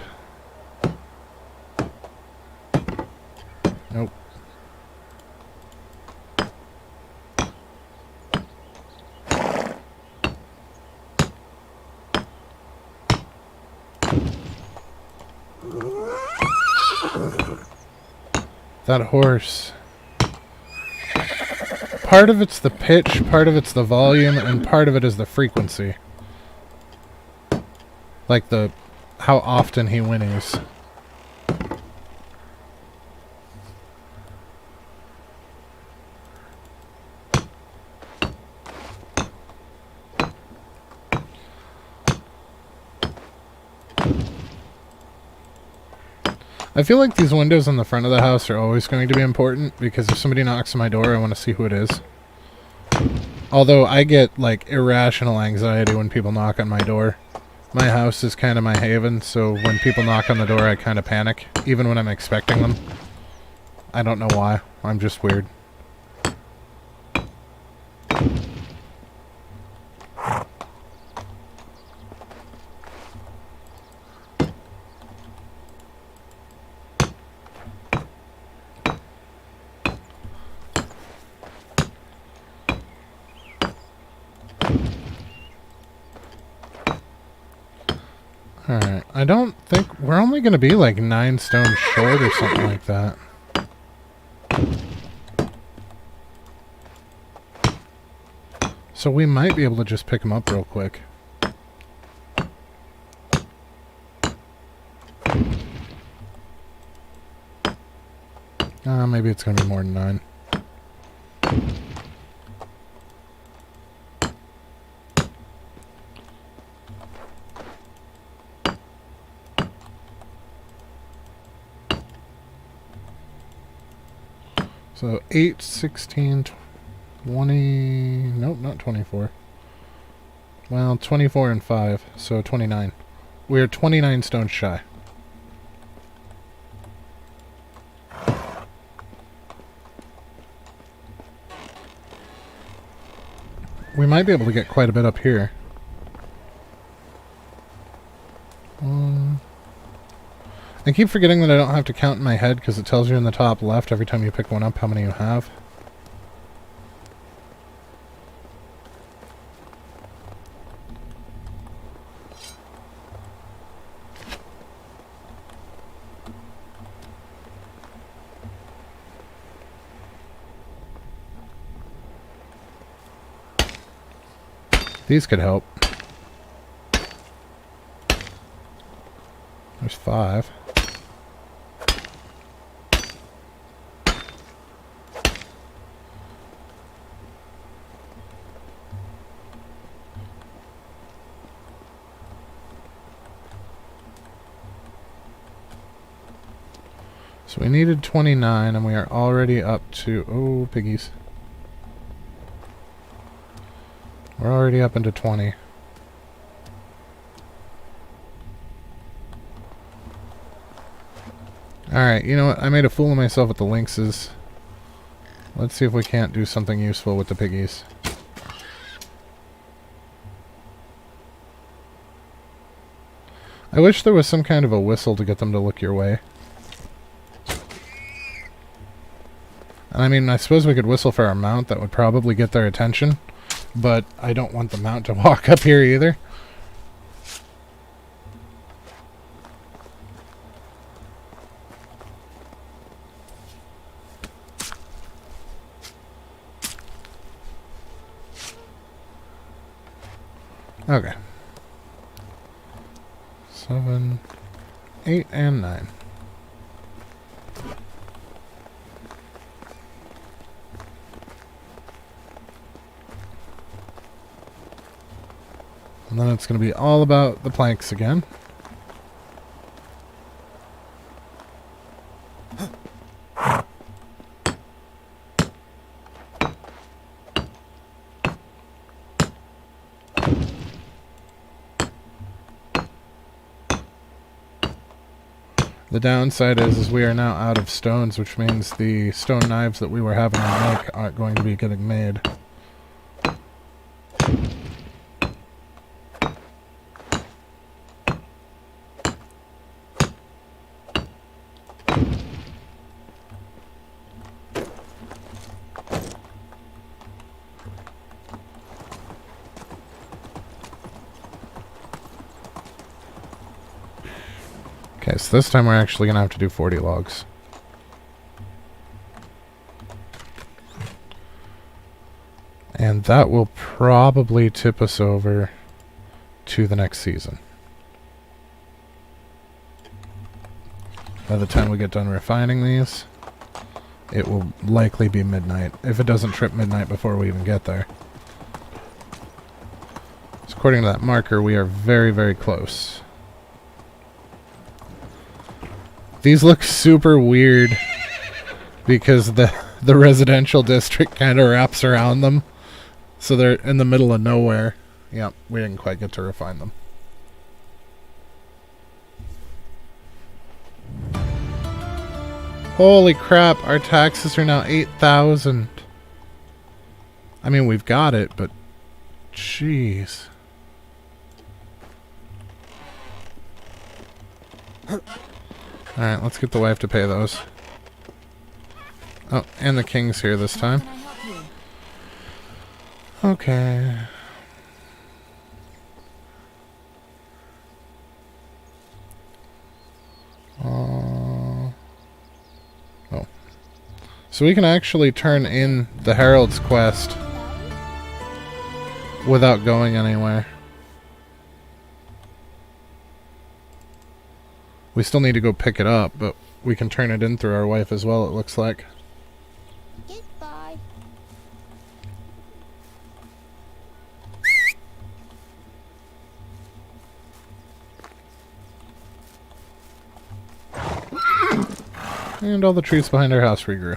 Nope. That horse. Part of it's the pitch, part of it's the volume, and part of it is the frequency. Like how often he whinnies. I feel like these windows on the front of the house are always going to be important, because if somebody knocks on my door, I want to see who it is. Although I get, like, irrational anxiety when people knock on my door. My house is kind of my haven, so when people knock on the door, I kind of panic, even when I'm expecting them. I don't know why. I'm just weird. Alright, I don't think... we're only going to be like 9 stone short or something like that. So we might be able to just pick them up real quick. Maybe it's going to be more than 9. So 8, 16, 20... nope, not 24. Well, 24 and 5, so 29. We are 29 stones shy. We might be able to get quite a bit up here. I keep forgetting that I don't have to count in my head because it tells you in the top left every time you pick one up how many you have. These could help. There's 5. So we needed 29, and we are already up to... Oh, piggies. We're already up into 20. Alright, you know what? I made a fool of myself with the lynxes. Let's see if we can't do something useful with the piggies. I wish there was some kind of a whistle to get them to look your way. And I mean, I suppose we could whistle for our mount. That would probably get their attention. But I don't want the mount to walk up here either. Okay. 7, 8, and 9. And then it's going to be all about the planks again. The downside is we are now out of stones, which means the stone knives that we were having to make aren't going to be getting made. Okay, so this time we're actually going to have to do 40 logs. And that will probably tip us over to the next season. By the time we get done refining these, it will likely be midnight, if it doesn't trip midnight before we even get there. So according to that marker, we are very, very close. These look super weird because the residential district kind of wraps around them. So they're in the middle of nowhere. Yep, we didn't quite get to refine them. Holy crap, our taxes are now 8,000. I mean, we've got it, but jeez. Alright, let's get the wife to pay those. Oh, and the king's here this time. Okay. Oh. So we can actually turn in the Herald's quest without going anywhere. We still need to go pick it up, but we can turn it in through our wife as well, it looks like.
Goodbye.
And all the trees behind our house regrew.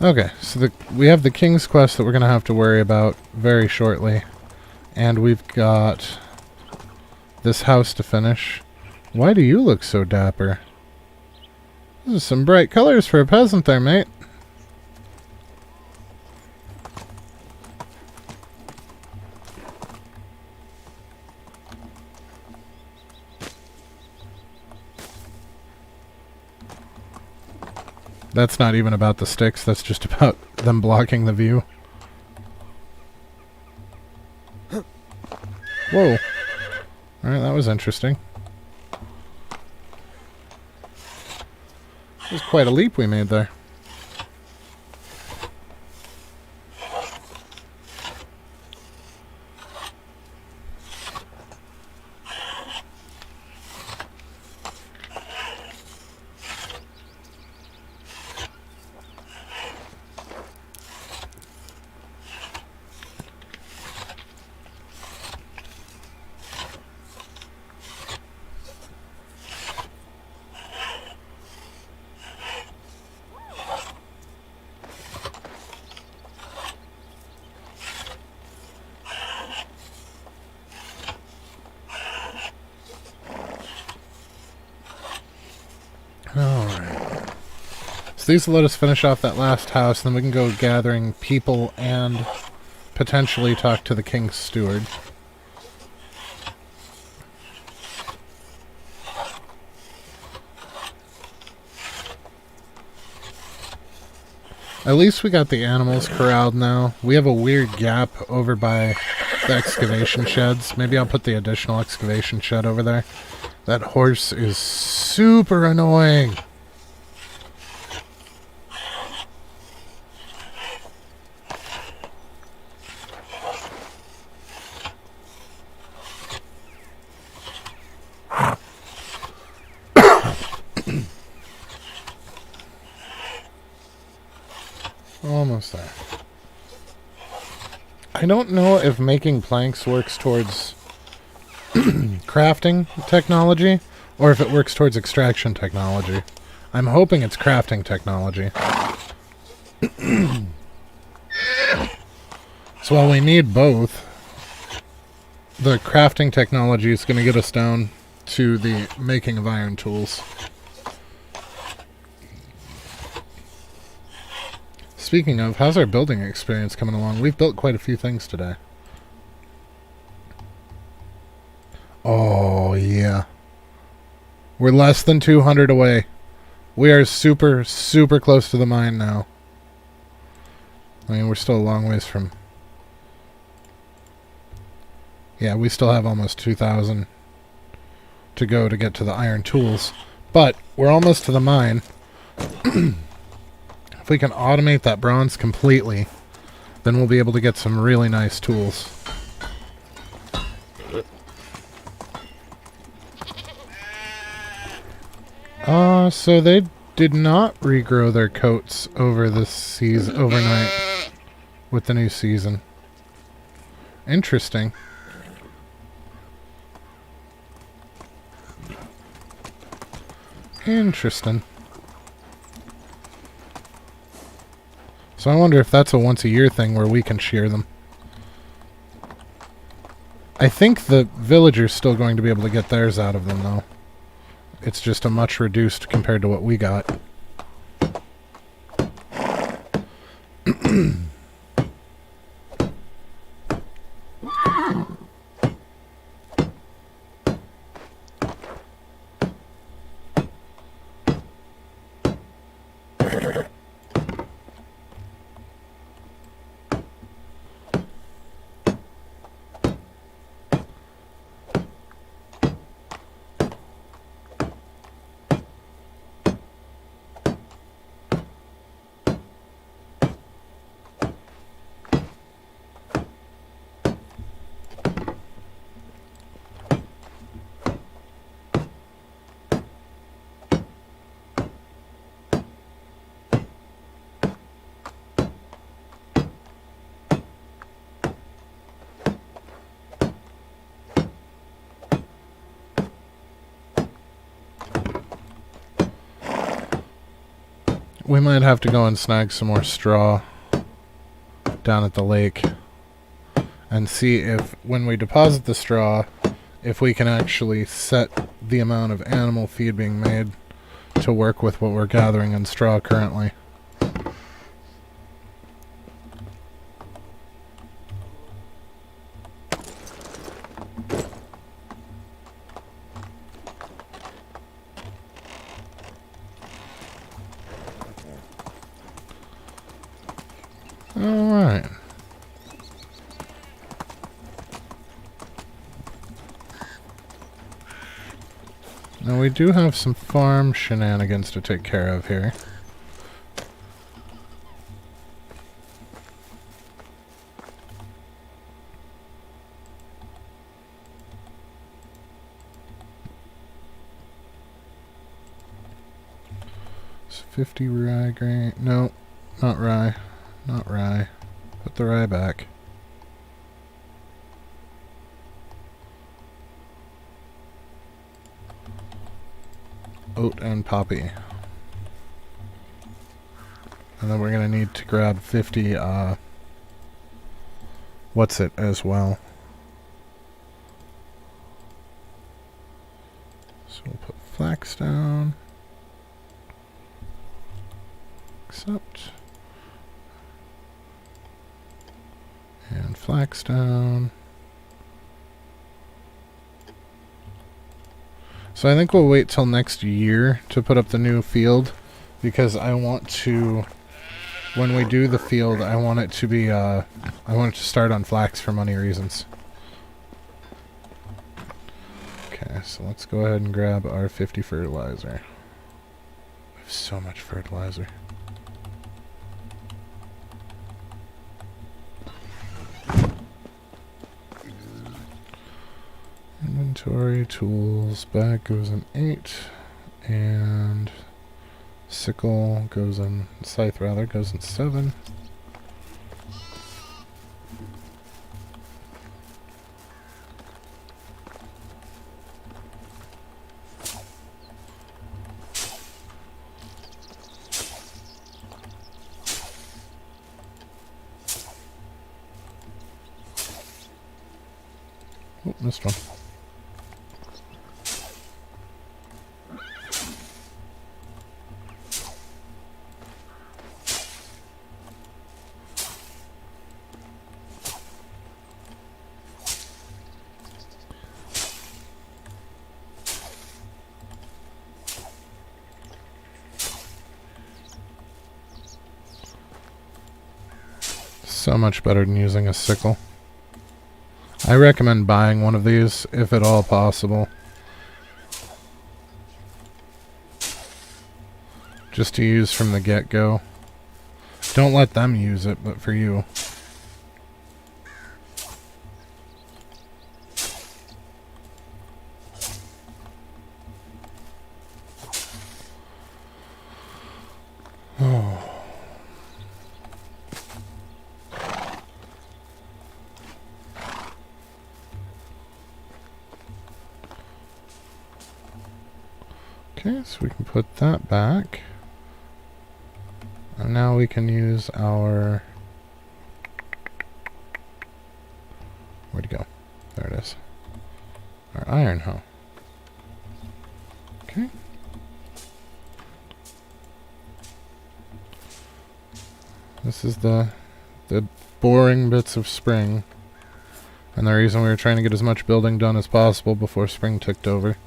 Okay, so we have the King's Quest that we're going to have to worry about very shortly. And we've got this house to finish. Why do you look so dapper? This is some bright colors for a peasant there, mate. That's not even about the sticks, that's just about them blocking the view. Whoa. Alright, that was interesting. It was quite a leap we made there. Alright. So these will let us finish off that last house, and then we can go gathering people and potentially talk to the King's Steward. At least we got the animals corralled now. We have a weird gap over by the excavation sheds. Maybe I'll put the additional excavation shed over there. That horse is super annoying. Almost there. I don't know if making planks works towards crafting technology, or if it works towards extraction technology. I'm hoping it's crafting technology. So while we need both, the crafting technology is going to get us down to the making of iron tools. Speaking of, how's our building experience coming along? We've built quite a few things today. Oh, yeah. We're less than 200 away. We are super, super close to the mine now. I mean, we're still a long ways from... Yeah, we still have almost 2,000 to go to get to the iron tools. But we're almost to the mine. If we can automate that bronze completely, then we'll be able to get some really nice tools. So they did not regrow their coats over this season overnight with the new season. Interesting. Interesting. So I wonder if that's a once-a-year thing where we can shear them. I think the villagers still going to be able to get theirs out of them, though. It's just a much reduced compared to what we got. we might have to go and snag some more straw down at the lake and see if, when we deposit the straw, if we can actually set the amount of animal feed being made to work with what we're gathering in straw currently. Alright. Now we do have some farm shenanigans to take care of here. It's 50 rye grain. No, not rye. Not rye. Put the rye back. Oat and poppy. And then we're going to need to grab 50, what's it as well. So we'll put flax down. Accept. And flax down. So I think we'll wait till next year to put up the new field, because I want to, when we do the field, I want it to be, I want it to start on flax for money reasons. Okay, so let's go ahead and grab our 50 fertilizer. We have so much fertilizer. Inventory, tools, bag goes in 8, and sickle goes in, scythe rather, goes in 7. Oh, missed one. So much better than using a sickle. I recommend buying one of these, if at all possible. Just to use from the get-go. Don't let them use it, but for you. Oh. Okay, so we can put that back. And now we can use our... Where'd it go? There it is. Our iron hoe. Okay. This is the boring bits of spring. And the reason we were trying to get as much building done as possible before spring ticked over.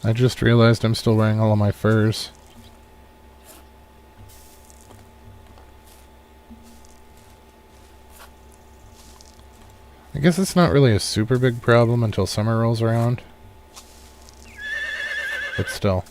I just realized I'm still wearing all of my furs. I guess it's not really a super big problem until summer rolls around. But still.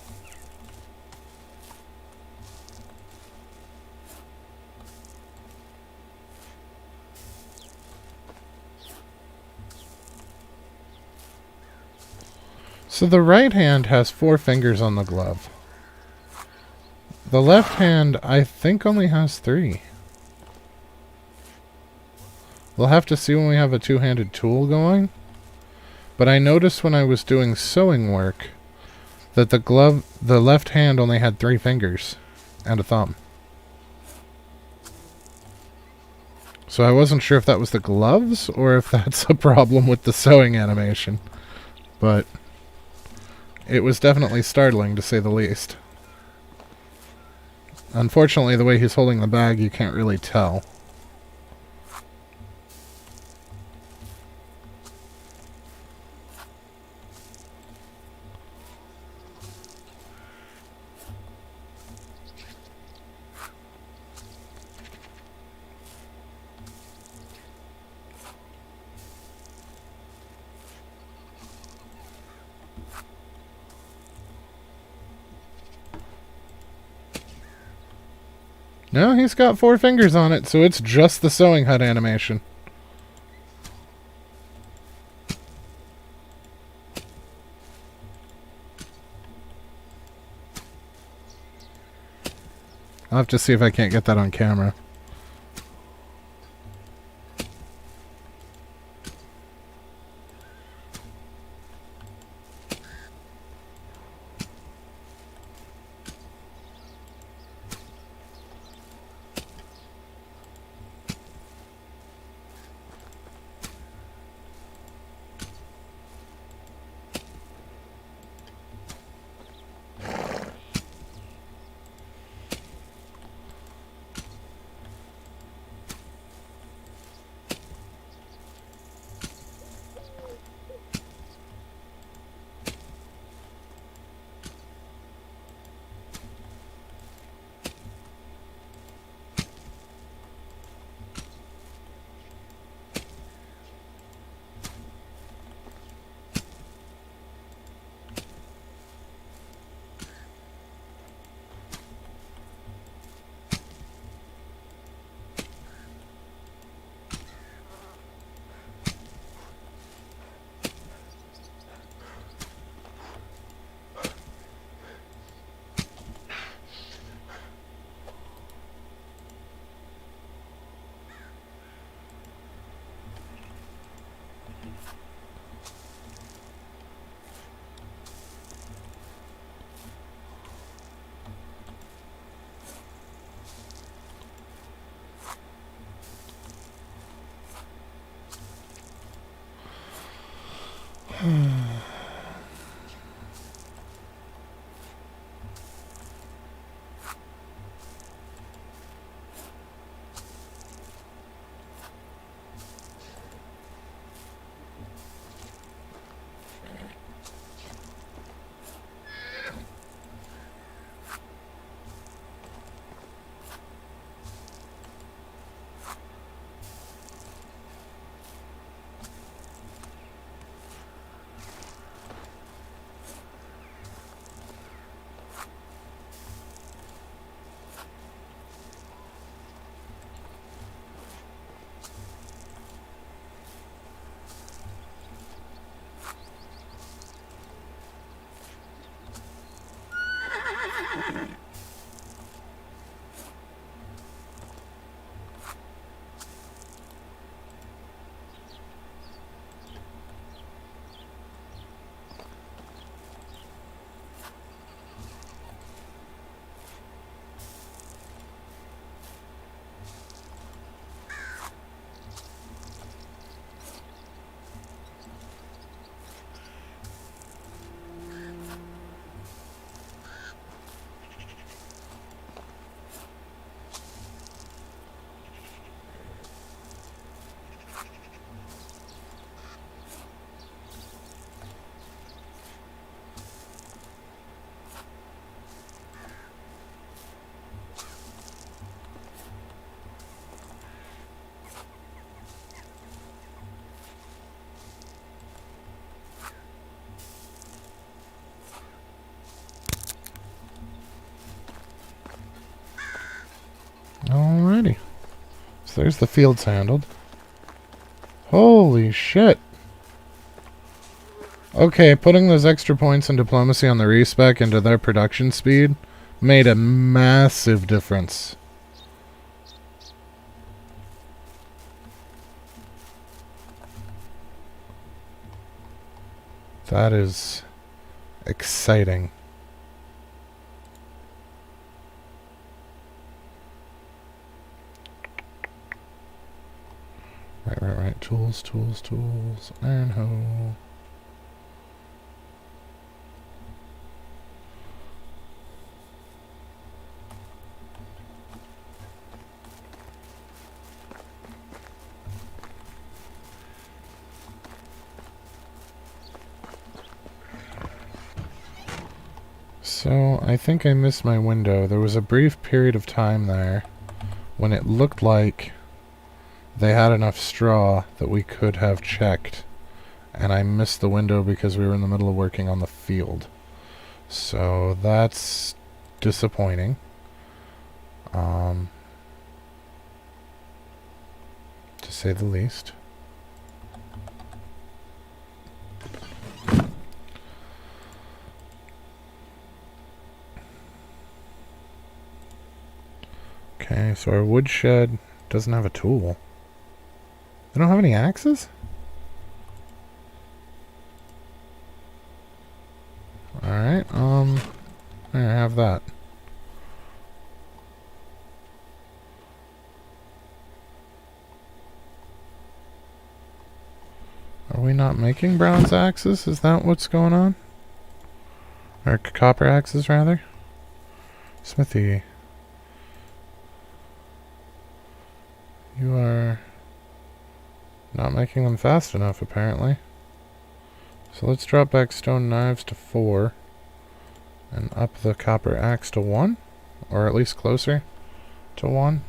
So the right hand has 4 fingers on the glove. The left hand, I think, only has 3. We'll have to see when we have a two-handed tool going. But I noticed when I was doing sewing work that the left hand only had 3 fingers and a thumb. So I wasn't sure if that was the gloves or if that's a problem with the sewing animation. But it was definitely startling, to say the least. Unfortunately, the way he's holding the bag, you can't really tell. No, he's got 4 fingers on it, so it's just the sewing hut animation. I'll have to see if I can't get that on camera. Alrighty. So there's the fields handled. Holy shit. Okay, putting those extra points in diplomacy on the respec into their production speed made a massive difference. That is exciting. Right. Tools. Iron hoe. So, I think I missed my window. There was a brief period of time there when it looked like they had enough straw that we could have checked. And I missed the window because we were in the middle of working on the field. So, that's disappointing. To say the least. Okay, so our woodshed doesn't have a tool. They don't have any axes? Alright, there, have that. Are we not making bronze axes? Is that what's going on? Or copper axes, rather? Smithy. You are not making them fast enough, apparently. So let's drop back stone knives to 4. And up the copper axe to 1? Or at least closer to 1.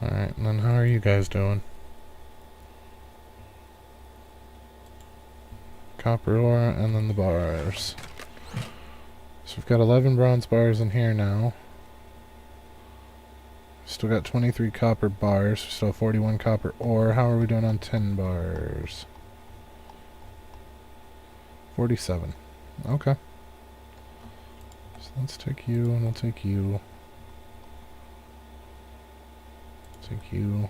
Alright, and then how are you guys doing? Copper ore, and then the bars. So we've got 11 bronze bars in here now. Still got 23 copper bars. Still have 41 copper ore. How are we doing on 10 bars? 47. Okay. So let's take you, and we'll take you. Take you.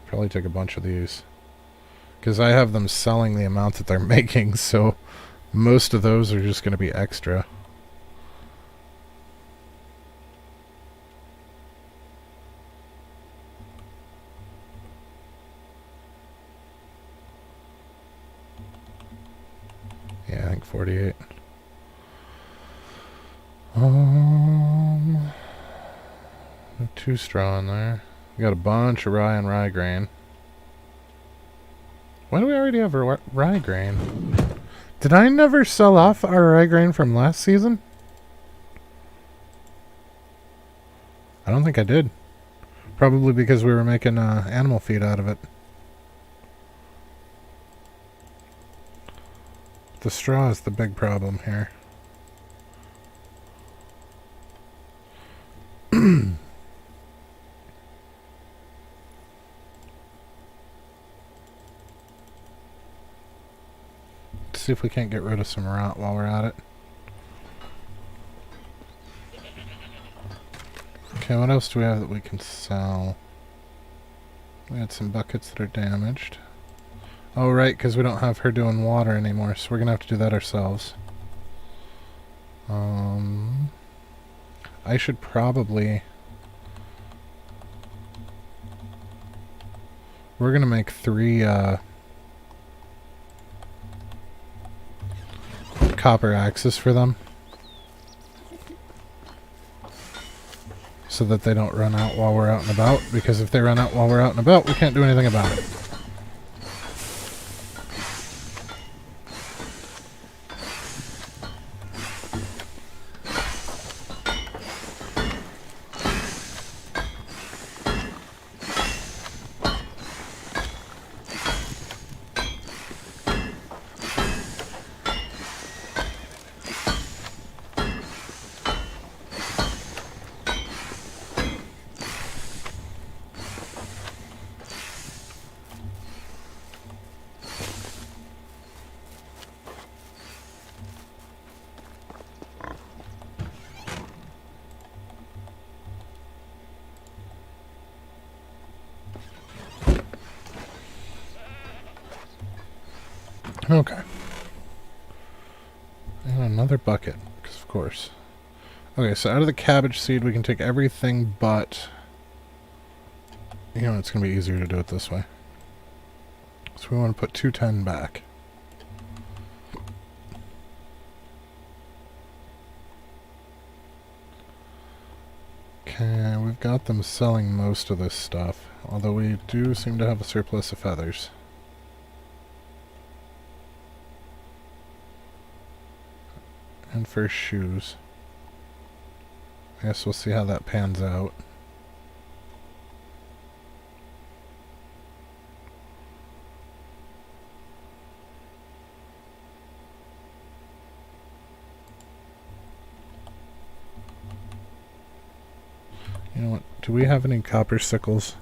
Probably take a bunch of these. Because I have them selling the amount that they're making, so most of those are just going to be extra. Yeah, I think 48. Two straw in there. We got a bunch of rye and rye grain. Why do we already have rye grain? Did I never sell off our rye grain from last season? I don't think I did. Probably because we were making animal feed out of it. The straw is the big problem here. Let's see if we can't get rid of some rot while we're at it. Okay, what else do we have that we can sell? We got some buckets that are damaged. Oh, right, because we don't have her doing water anymore, so we're going to have to do that ourselves. I should probably... We're going to make 3, copper axes for them. So that they don't run out while we're out and about, because if they run out while we're out and about, we can't do anything about it. Okay. And another bucket, because of course. Okay, so out of the cabbage seed, we can take everything but... You know, it's going to be easier to do it this way. So we want to put 210 back. Okay, we've got them selling most of this stuff, although we do seem to have a surplus of feathers. And first shoes. I guess we'll see how that pans out. You know what? Do we have any copper sickles?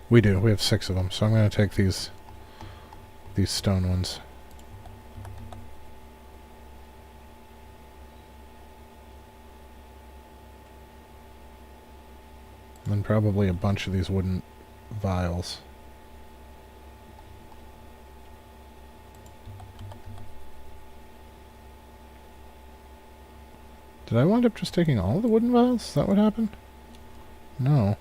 We do. We have 6 of them. So I'm going to take these stone ones. And then probably a bunch of these wooden vials. Did I wind up just taking all the wooden vials? Is that what happened? No.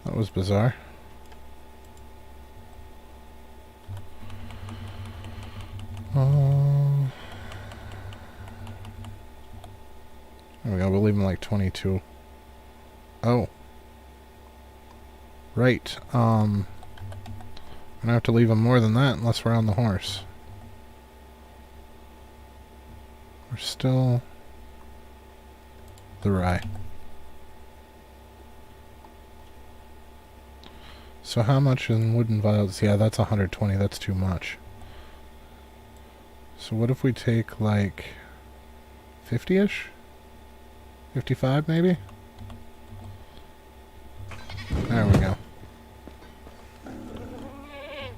That was bizarre. There we go. We'll leave them like 22. Oh. Right. I'm gonna have to leave them more than that unless we're on the horse. We're still... the rye. So how much in wooden vials? Yeah, that's 120. That's too much. So what if we take like 50-ish? 55 maybe? There we go.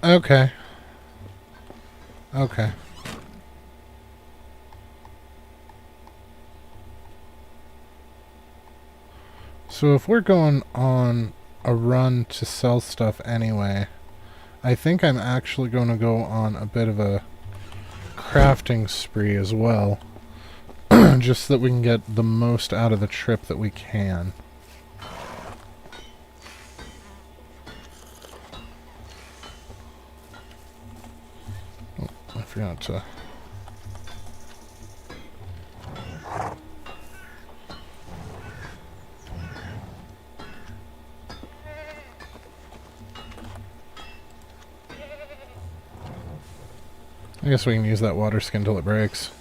Okay. Okay. So if we're going on a run to sell stuff anyway, I think I'm actually going to go on a bit of a crafting spree as well. Just so that we can get the most out of the trip that we can. Oh, I forgot to... I guess we can use that water skin till it breaks.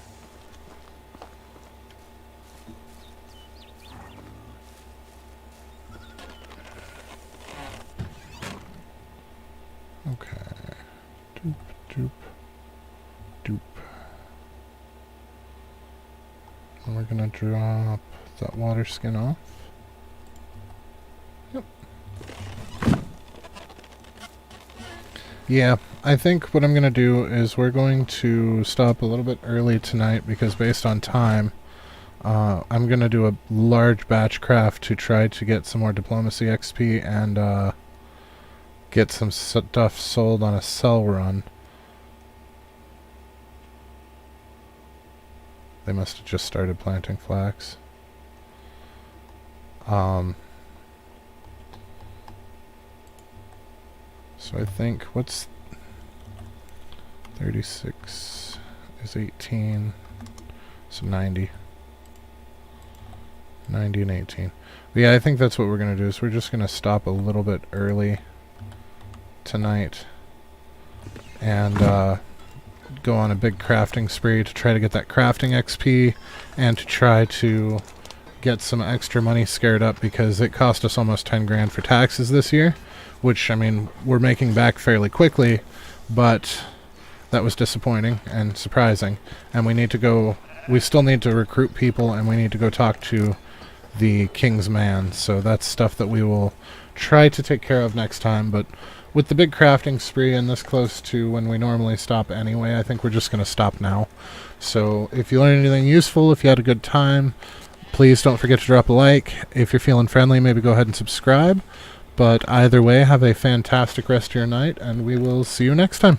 Okay. Doop, doop, doop. And we're gonna drop that water skin off. Yep. Yeah, I think what I'm going to do is we're going to stop a little bit early tonight because based on time, I'm going to do a large batch craft to try to get some more diplomacy XP and get some stuff sold on a sell run. They must have just started planting flax. So I think, what's 36 is 18, so 90. 90 and 18. But yeah, I think that's what we're going to do, is we're just going to stop a little bit early tonight and go on a big crafting spree to try to get that crafting XP and to try to get some extra money scared up because it cost us almost 10 grand for taxes this year. Which, I mean, we're making back fairly quickly, but that was disappointing and surprising. And we still need to recruit people, and we need to go talk to the King's Man. So that's stuff that we will try to take care of next time. But with the big crafting spree and this close to when we normally stop anyway, I think we're just going to stop now. So if you learned anything useful, if you had a good time, please don't forget to drop a like. If you're feeling friendly, maybe go ahead and subscribe. But either way, have a fantastic rest of your night, and we will see you next time.